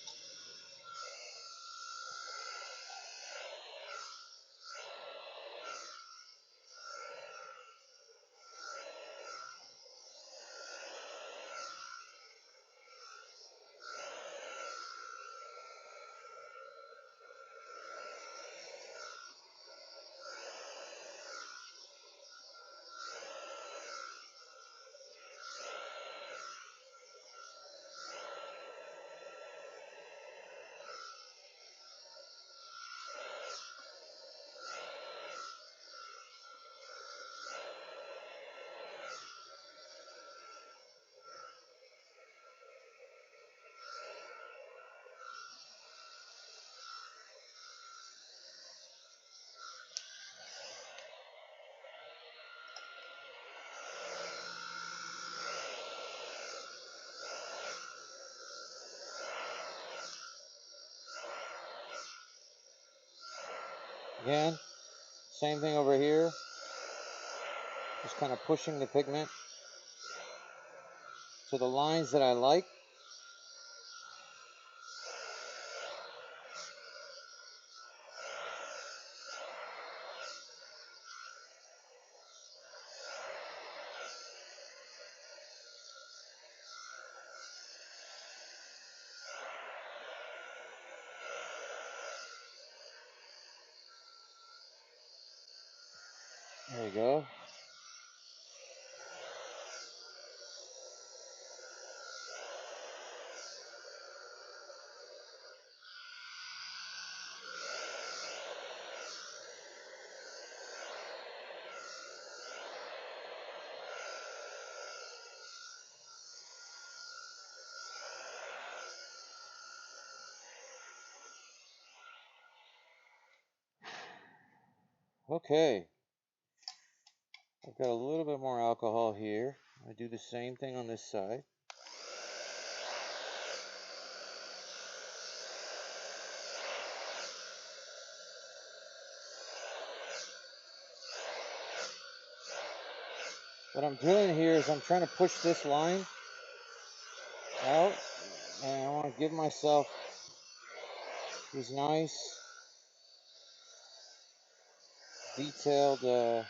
Again, same thing over here. Just kind of pushing the pigment to the lines that I like. There you go. Okay, I've got a little bit more alcohol here. I do the same thing on this side. What I'm doing here is I'm trying to push this line out, and I want to give myself these nice detailed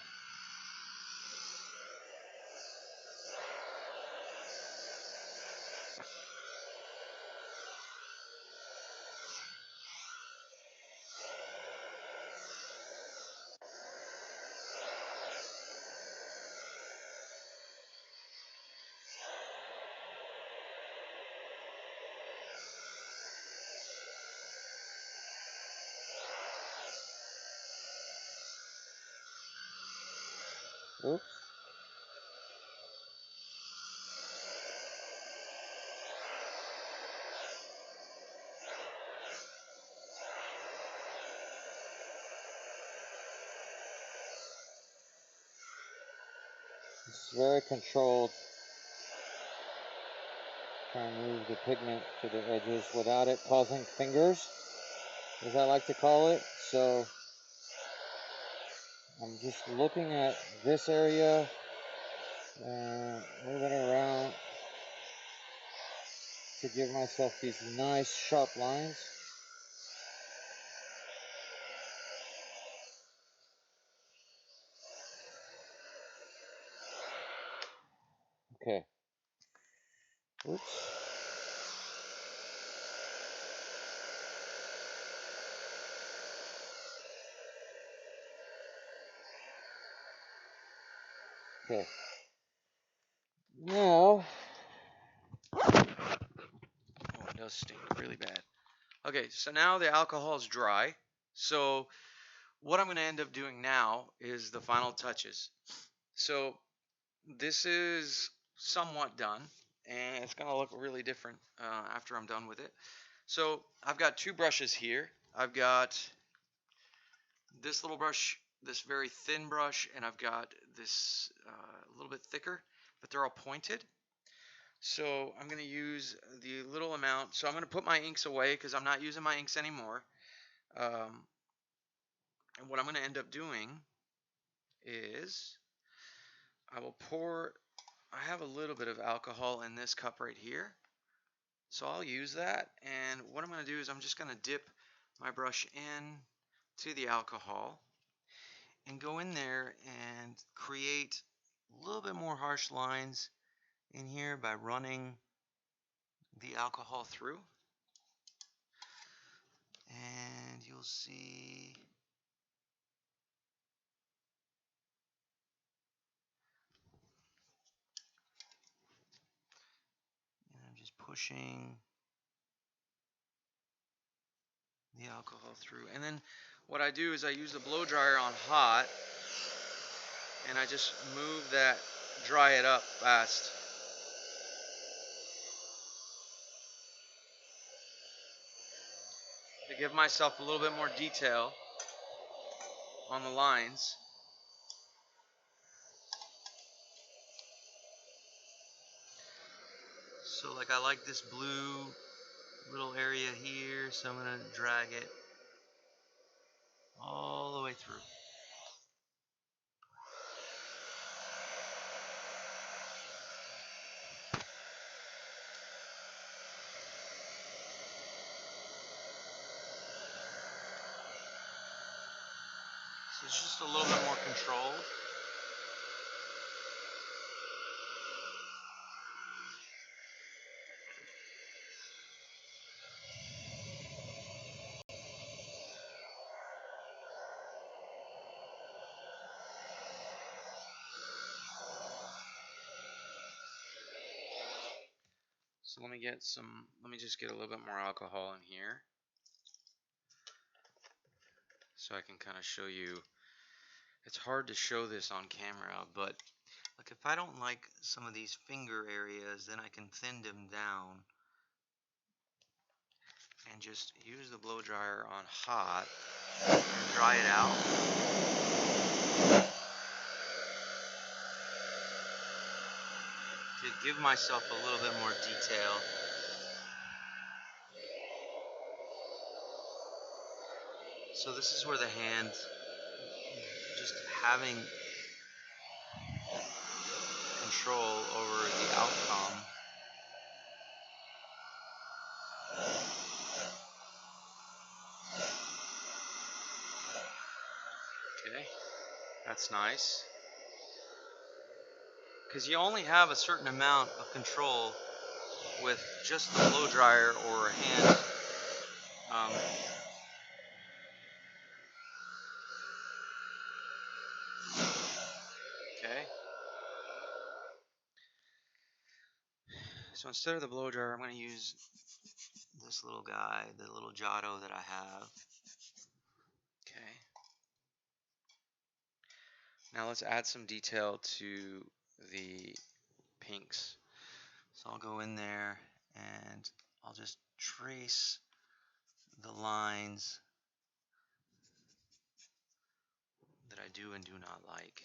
oops. It's very controlled. Try and move the pigment to the edges without it causing fingers, as I like to call it. So I'm just looking at this area and moving around to give myself these nice sharp lines. Okay. Oops. Okay. Now, Oh, it does stink really bad. Okay, so now the alcohol is dry. So what I'm going to end up doing now is the final touches. So this is somewhat done, and it's going to look really different after I'm done with it. So I've got two brushes here. I've got this little brush this very thin brush, and I've got this a little bit thicker, but they're all pointed. So I'm going to use the little amount. So I'm going to put my inks away because I'm not using my inks anymore. Um, and what I'm going to end up doing is I will pour, I have a little bit of alcohol in this cup right here. So I'll use that. And what I'm going to do is I'm just going to dip my brush in to the alcohol and go in there and create a little bit more harsh lines in here by running the alcohol through. And you'll see, and I'm just pushing the alcohol through. And then what I do is I use the blow dryer on hot, and I just move that, dry it up fast. To give myself a little bit more detail on the lines. So like I like this blue little area here, so I'm going to drag it all the way through. So it's just a little bit more controlled. So let me just get a little bit more alcohol in here so I can kind of show you. It's hard to show this on camera, but like if I don't like some of these finger areas, then I can thin them down and just use the blow dryer on hot and dry it out. To give myself a little bit more detail. So this is where the hand, just having control over the outcome. Okay, that's nice. Because you only have a certain amount of control with just the blow dryer or a hand. Okay. So instead of the blow dryer, I'm going to use this little guy, the little Giotto that I have. Okay. Now let's add some detail to the pinks. So I'll go in there and I'll just trace the lines that I do and do not like.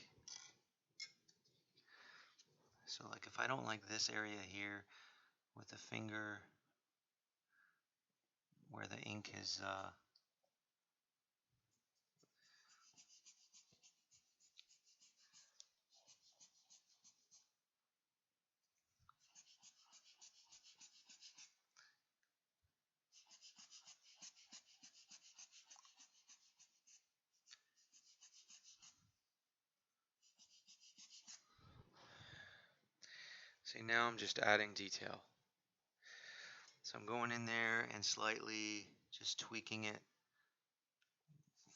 So like if I don't like this area here with the finger where the ink is see, now I'm just adding detail. So I'm going in there and slightly just tweaking it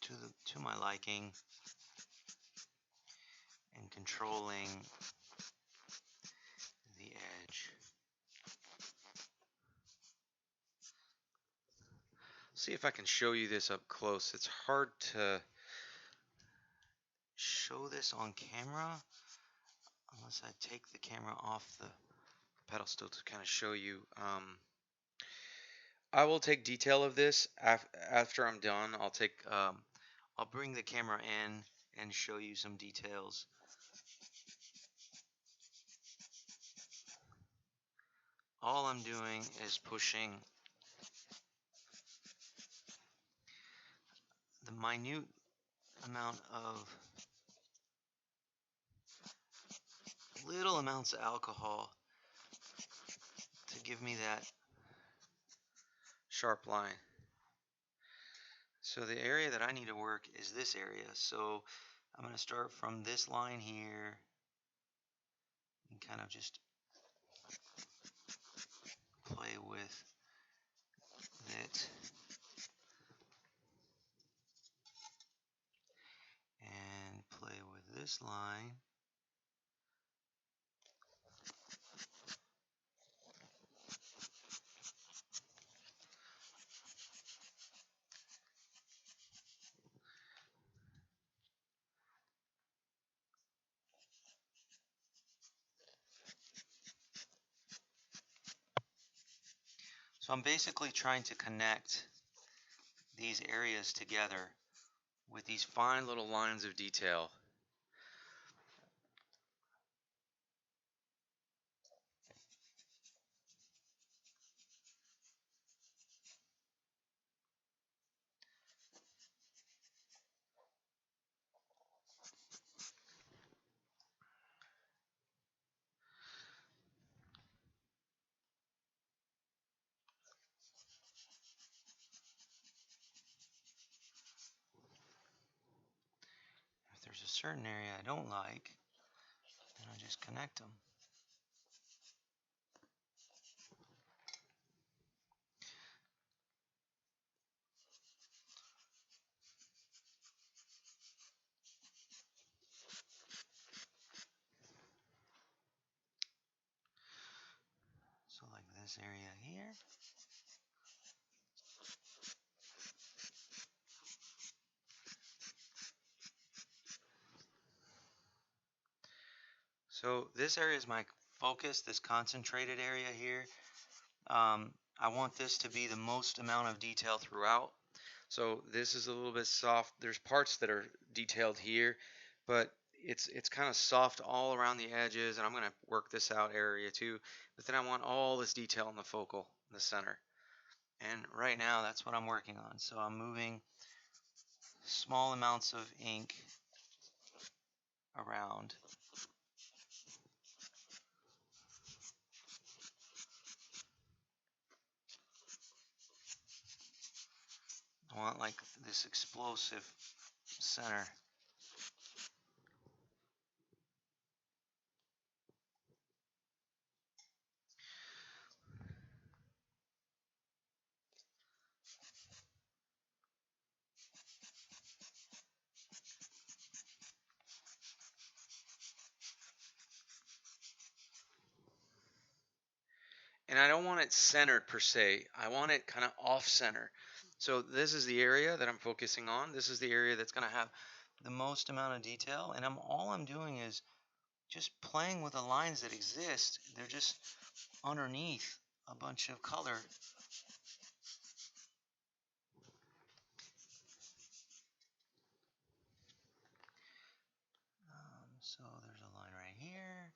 to my liking and controlling the edge. See if I can show you this up close. It's hard to show this on camera unless I take the camera off the pedestal to kind of show you. I will take detail of this after I'm done. I'll bring the camera in and show you some details. All I'm doing is pushing the minute amount of little amounts of alcohol to give me that sharp line. So the area that I need to work is this area. So I'm going to start from this line here and kind of just play with it and play with this line. So I'm basically trying to connect these areas together with these fine little lines of detail. If there's a certain area I don't like, then I just connect them. So like this area here. So this area is my focus, this concentrated area here. I want this to be the most amount of detail throughout. So this is a little bit soft. There's parts that are detailed here, but it's kind of soft all around the edges, and I'm going to work this out area too. But then I want all this detail in the focal, in the center. And right now, that's what I'm working on. So I'm moving small amounts of ink around. I want like this explosive center. And I don't want it centered per se. I want it kind of off center. So this is the area that I'm focusing on. This is the area that's going to have the most amount of detail. And all I'm doing is just playing with the lines that exist. They're just underneath a bunch of color. So there's a line right here.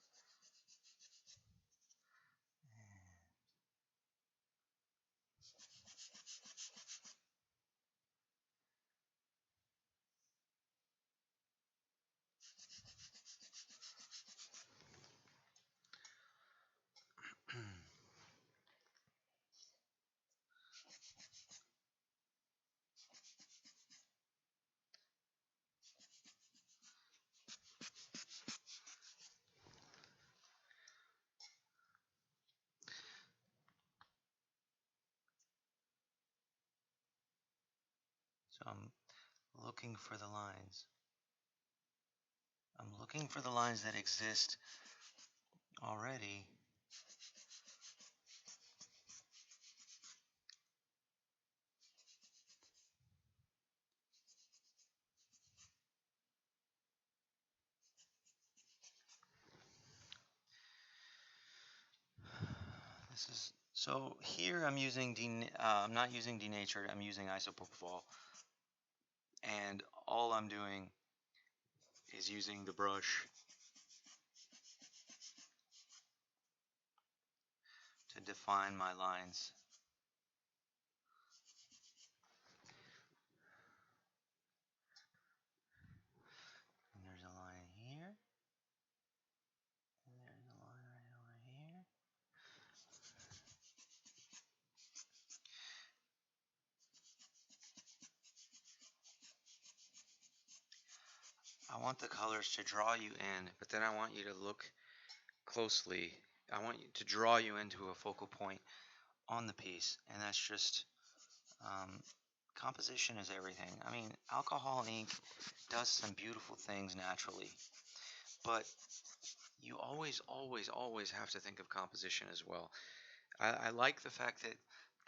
So I'm looking for the lines. I'm looking for the lines that exist already. This is so here I'm not using denatured. I'm using isopropyl, and all I'm doing is using the brush to define my lines. And there's a line here, and there's a line right over here. I want the colors to draw you in, but then I want you to look closely. I want you to draw you into a focal point on the piece, and that's just um, composition is everything. I mean, alcohol ink does some beautiful things naturally, but you always, always, always have to think of composition as well. I like the fact that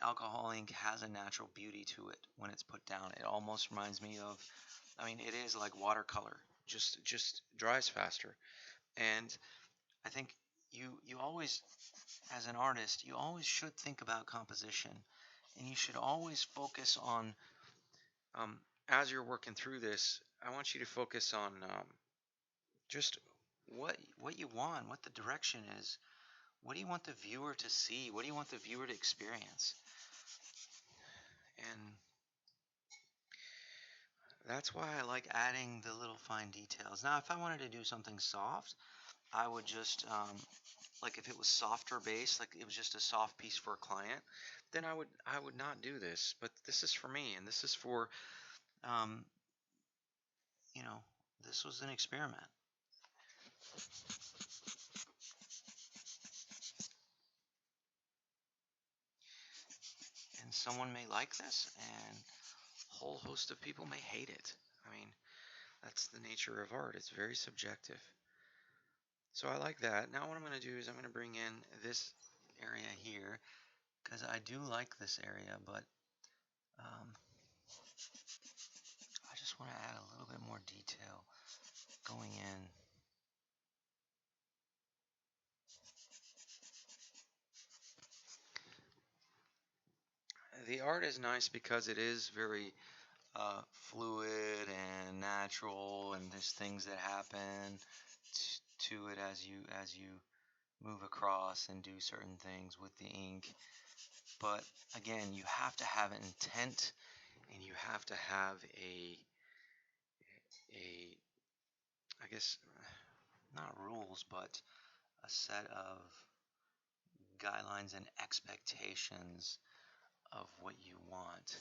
alcohol ink has a natural beauty to it when it's put down. It almost reminds me of, I mean, it is like watercolor, just dries faster. And I think you always, as an artist, you always should think about composition, and you should always focus on, um, as you're working through this. I want you to focus on just what you want, what the direction is. What do you want the viewer to see? What do you want the viewer to experience? And that's why I like adding the little fine details. Now, if I wanted to do something soft, I would just, like if it was softer base, like it was just a soft piece for a client, then I would not do this. But this is for me, and this is for, um, you know, this was an experiment. And someone may like this, and a whole host of people may hate it. I mean, that's the nature of art. It's very subjective. So I like that. Now what I'm going to do is I'm going to bring in this area here because I do like this area, but um, I just want to add a little bit more detail going in. The art is nice because it is very fluid and natural, and there's things that happen to it as you move across and do certain things with the ink. But again, you have to have an intent, and you have to have a I guess not rules, but a set of guidelines and expectations of what you want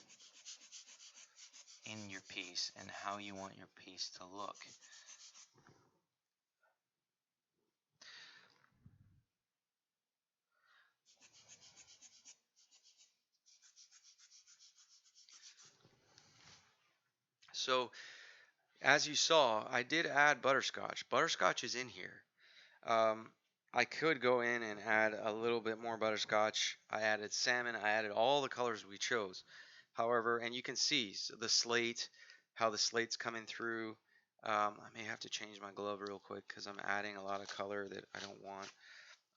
in your piece and how you want your piece to look. So, as you saw, I did add butterscotch. Butterscotch is in here. Um, I could go in and add a little bit more butterscotch. I added salmon. I added all the colors we chose. However, and you can see the slate, how the slate's coming through. I may have to change my glove real quick because I'm adding a lot of color that I don't want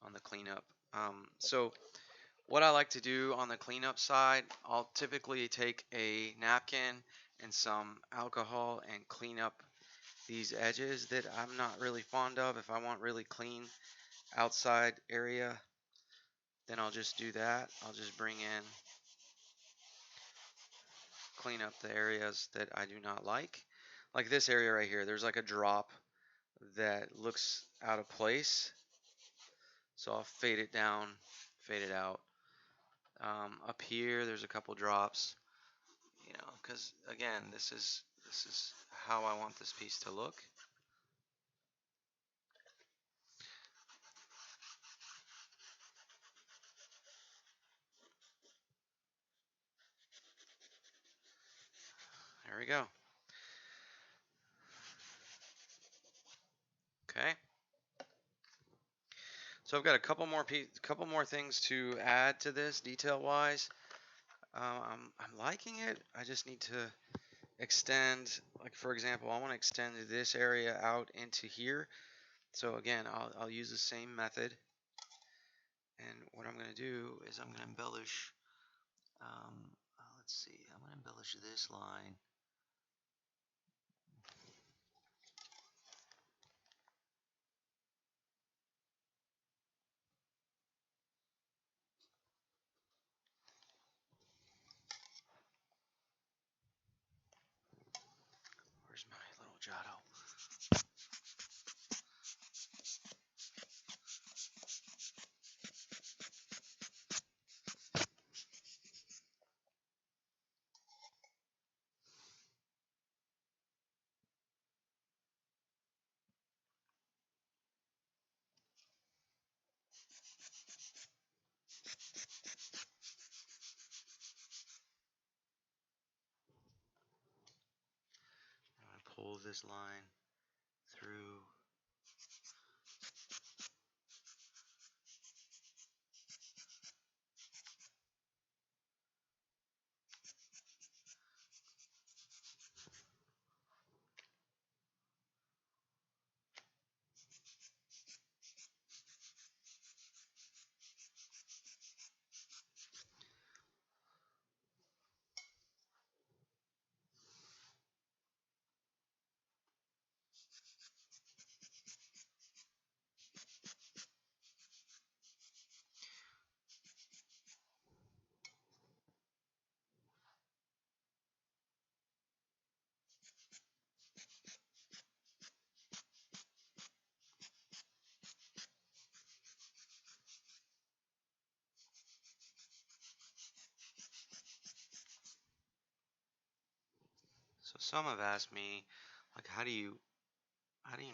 on the cleanup. So what I like to do on the cleanup side, I'll typically take a napkin and some alcohol and clean up these edges that I'm not really fond of. If I want really clean outside area, then I'll just do that. I'll just bring in, clean up the areas that I do not like. Like this area right here, there's like a drop that looks out of place. So I'll fade it down, fade it out. Up here, there's a couple drops, because again, this is how I want this piece to look. There we go. Okay. So I've got a couple more things to add to this detail-wise. I'm liking it. I just need to extend, like for example, I want to extend this area out into here. So again, I'll use the same method. And what I'm going to do is I'm going to embellish, let's see, I'm going to embellish this line. shadow. I'm going to pull this line through. So some have asked me, like, how do you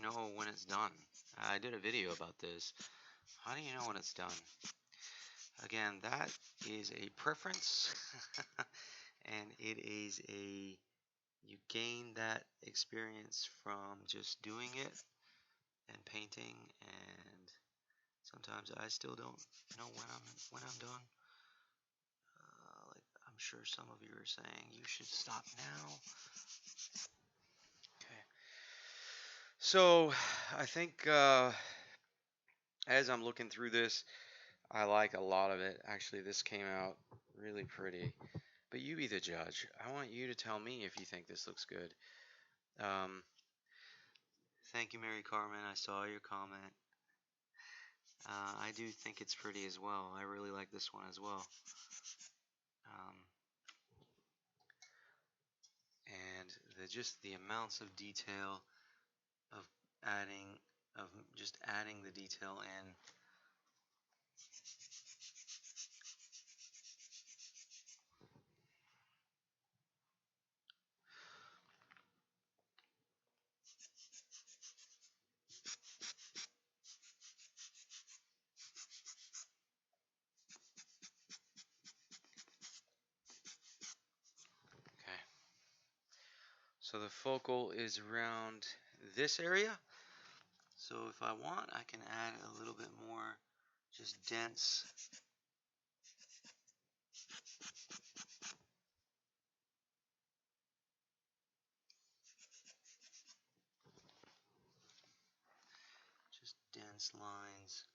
know when it's done? I did a video about this. How do you know when it's done? Again, that is a preference, and it is you gain that experience from just doing it and painting, and sometimes I still don't know when I'm done. Like I'm sure some of you are saying, you should stop now. Okay. So I think as I'm looking through this, I like a lot of it. Actually, this came out really pretty. But you be the judge. I want you to tell me if you think this looks good. Um, Thank you, Mary Carmen. I saw your comment. I do think it's pretty as well. I really like this one as well. Um, and just the amounts of detail of adding of just adding the detail in. Okay. So the focal is around this area. So if I want, I can add a little bit more just dense. Just dense lines.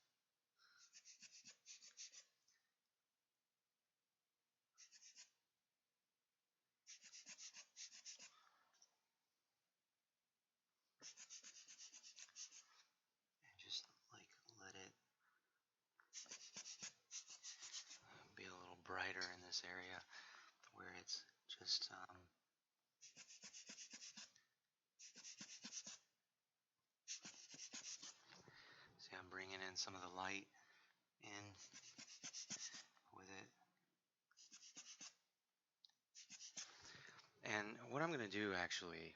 And just like let it be a little brighter in this area where it's just see, I'm bringing in some of the light in with it. And what I'm going to do actually,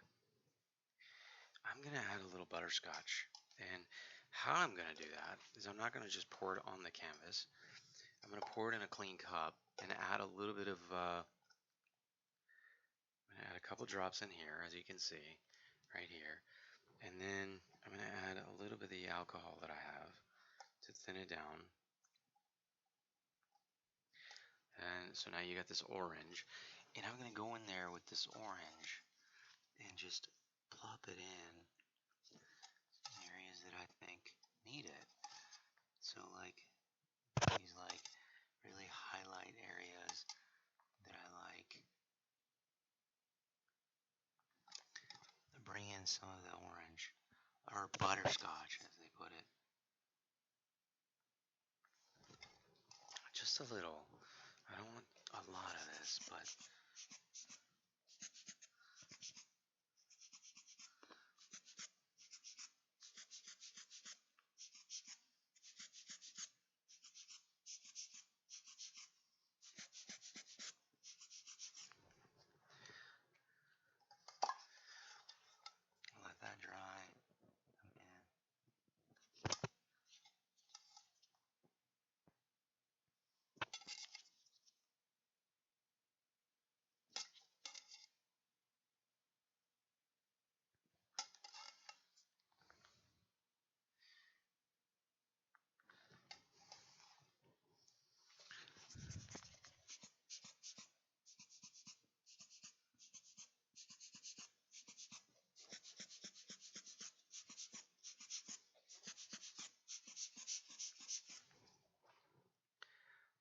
I'm going to add a little butterscotch. And how I'm going to do that is I'm not going to just pour it on the canvas. I'm going to pour it in a clean cup and add a little bit of, I'm going to add a couple drops in here, as you can see, right here. And then I'm going to add a little bit of the alcohol that I have to thin it down. And so now you got this orange. And I'm going to go in there with this orange and just plop it in areas that I think need it. So like these like really highlight areas that I like. Bring in some of the orange or butterscotch as they put it. Just a little. I don't want a lot of this, but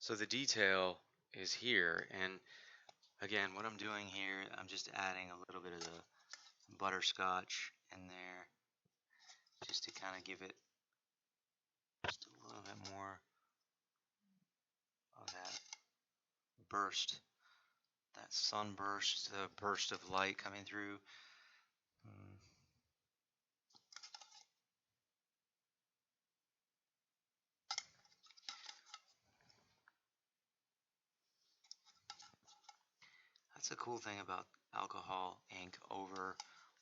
So the detail is here, and again, what I'm doing here, I'm just adding a little bit of the butterscotch in there, just to kind of give it just a little bit more of that burst, that sunburst, the burst of light coming through. Mm. That's a cool thing about alcohol ink over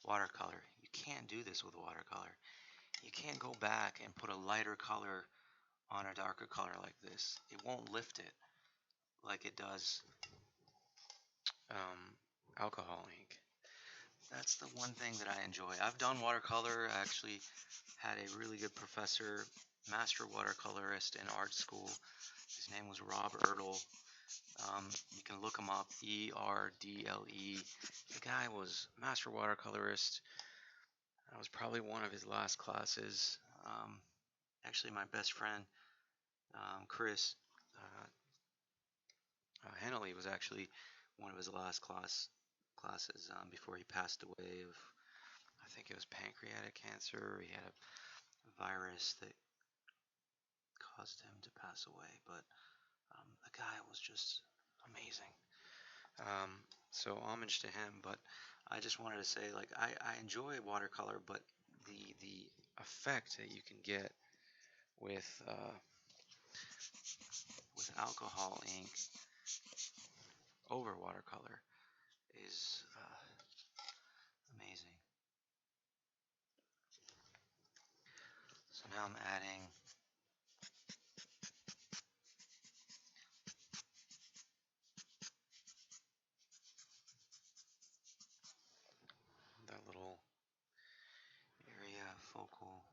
watercolor. You can't do this with watercolor. You can't go back and put a lighter color on a darker color like this. It won't lift it like it does um, alcohol ink. That's the one thing that I enjoy. I've done watercolor. I actually had a really good professor, master watercolorist in art school. His name was Rob Erdle. You can look him up, Erdle. The guy was master watercolorist. I was probably one of his last classes. Actually, my best friend, Chris Hennelly, was actually one of his last classes before he passed away of, I think it was pancreatic cancer. He had a virus that caused him to pass away, but the guy was just amazing. Um, so homage to him, but I just wanted to say, like, I enjoy watercolor, but the effect that you can get with alcohol ink over watercolor is amazing. So now I'm adding that little area focal.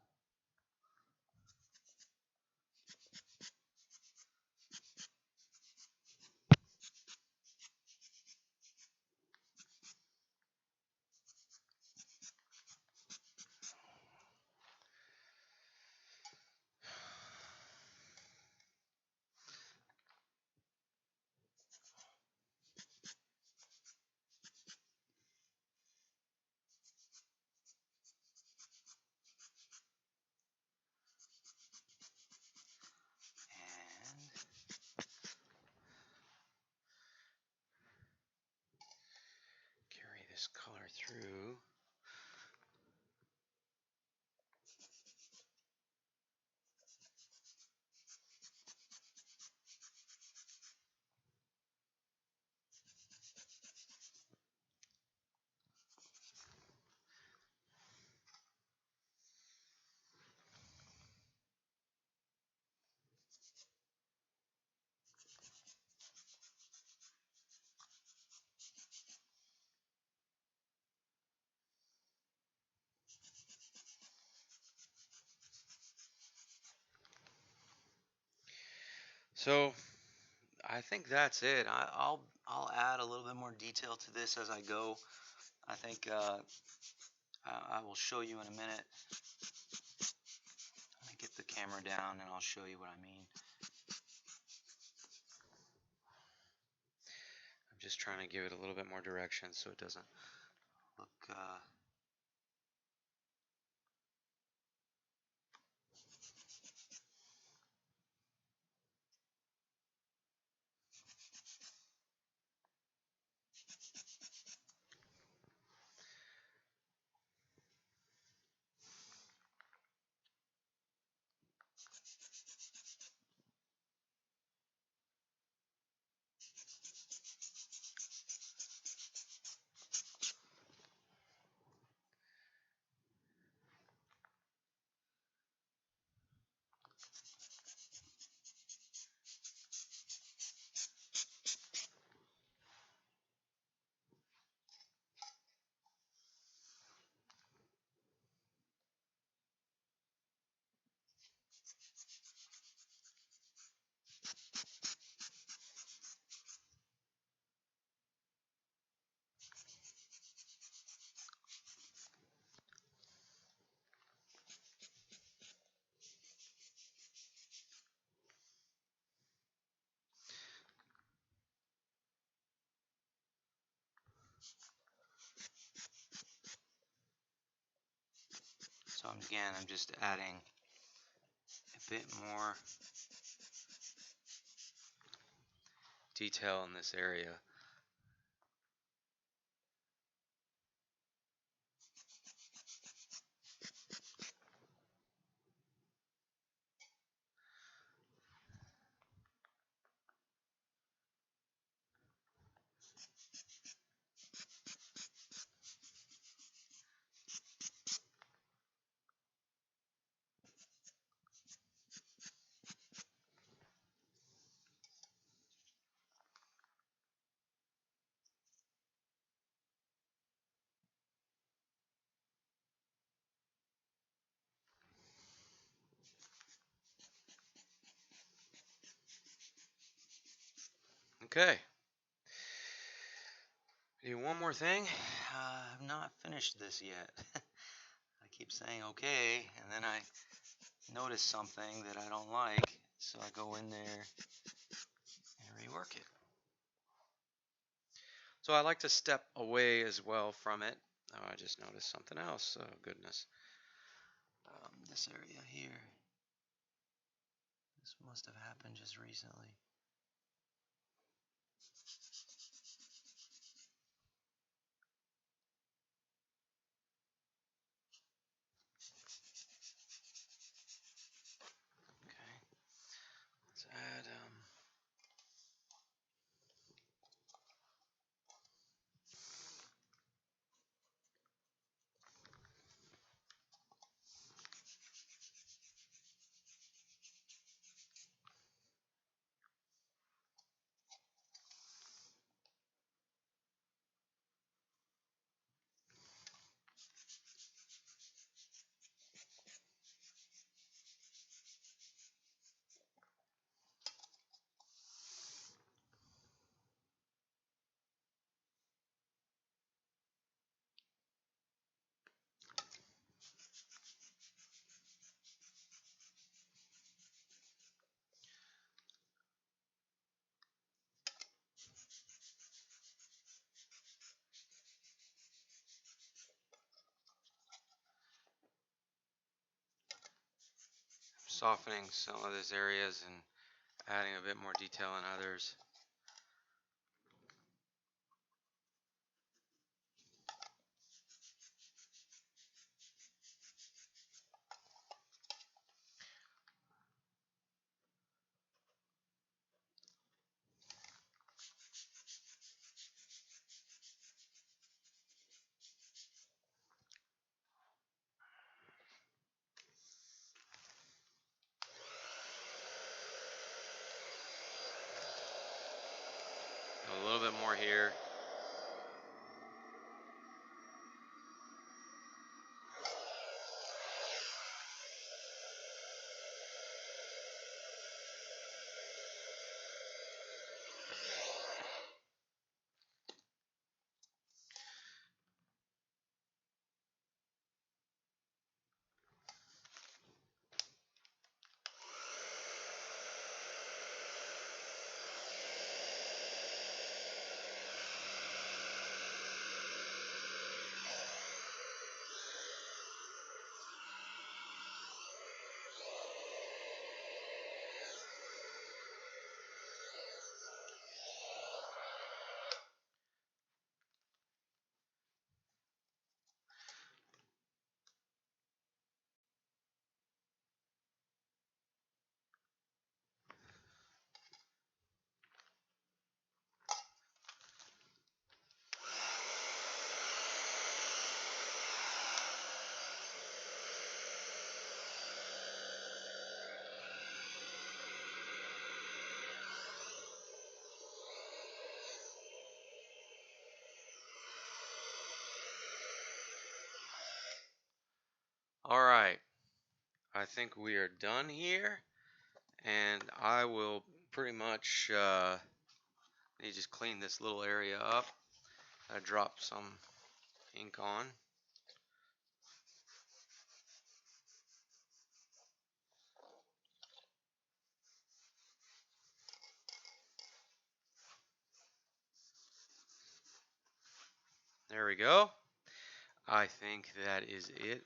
And carry this color through. So I think that's it. I'll add a little bit more detail to this as I go. I think I will show you in a minute. Let me get the camera down and I'll show you what I mean. I'm just trying to give it a little bit more direction so it doesn't look So again, I'm just adding a bit more detail in this area. Okay. Do one more thing. I've not finished this yet. I keep saying okay, and then I notice something that I don't like, so I go in there and rework it. So I like to step away as well from it. Oh, I just noticed something else. Oh, goodness. This area here. This must have happened just recently. Okay. Let's add softening some of these areas and adding a bit more detail in others. A little bit more here. All right. I think we are done here, and I will pretty much need to just clean this little area up. I dropped some ink on. There we go. I think that is it.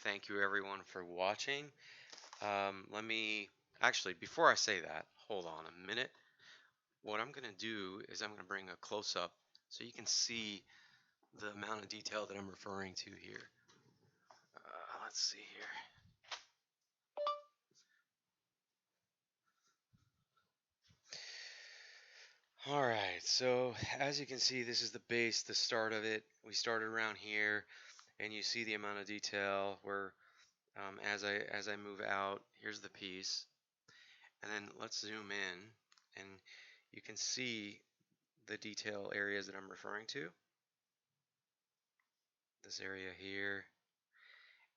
Thank you everyone for watching. Let me actually, before I say that, hold on a minute. What I'm going to do is I'm going to bring a close up so you can see the amount of detail that I'm referring to here. Let's see here. All right, so as you can see, this is the base, the start of it. We started around here, and you see the amount of detail where as I move out, here's the piece, and then let's zoom in, and you can see the detail areas that I'm referring to. This area here,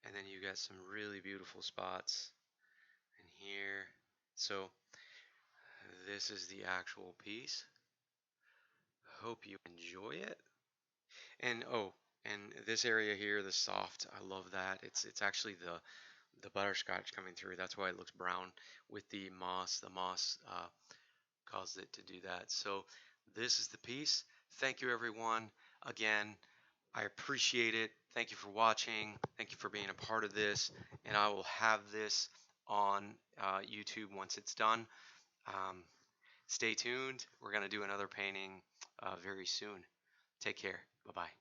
and then you got some really beautiful spots in here. So this is the actual piece. Hope you enjoy it. And oh, and this area here, the soft, I love that. It's actually the butterscotch coming through. That's why it looks brown with the moss. The moss caused it to do that. So this is the piece. Thank you everyone. Again, I appreciate it. Thank you for watching. Thank you for being a part of this. And I will have this on YouTube once it's done. Um, Stay tuned. We're going to do another painting very soon. Take care. Bye bye.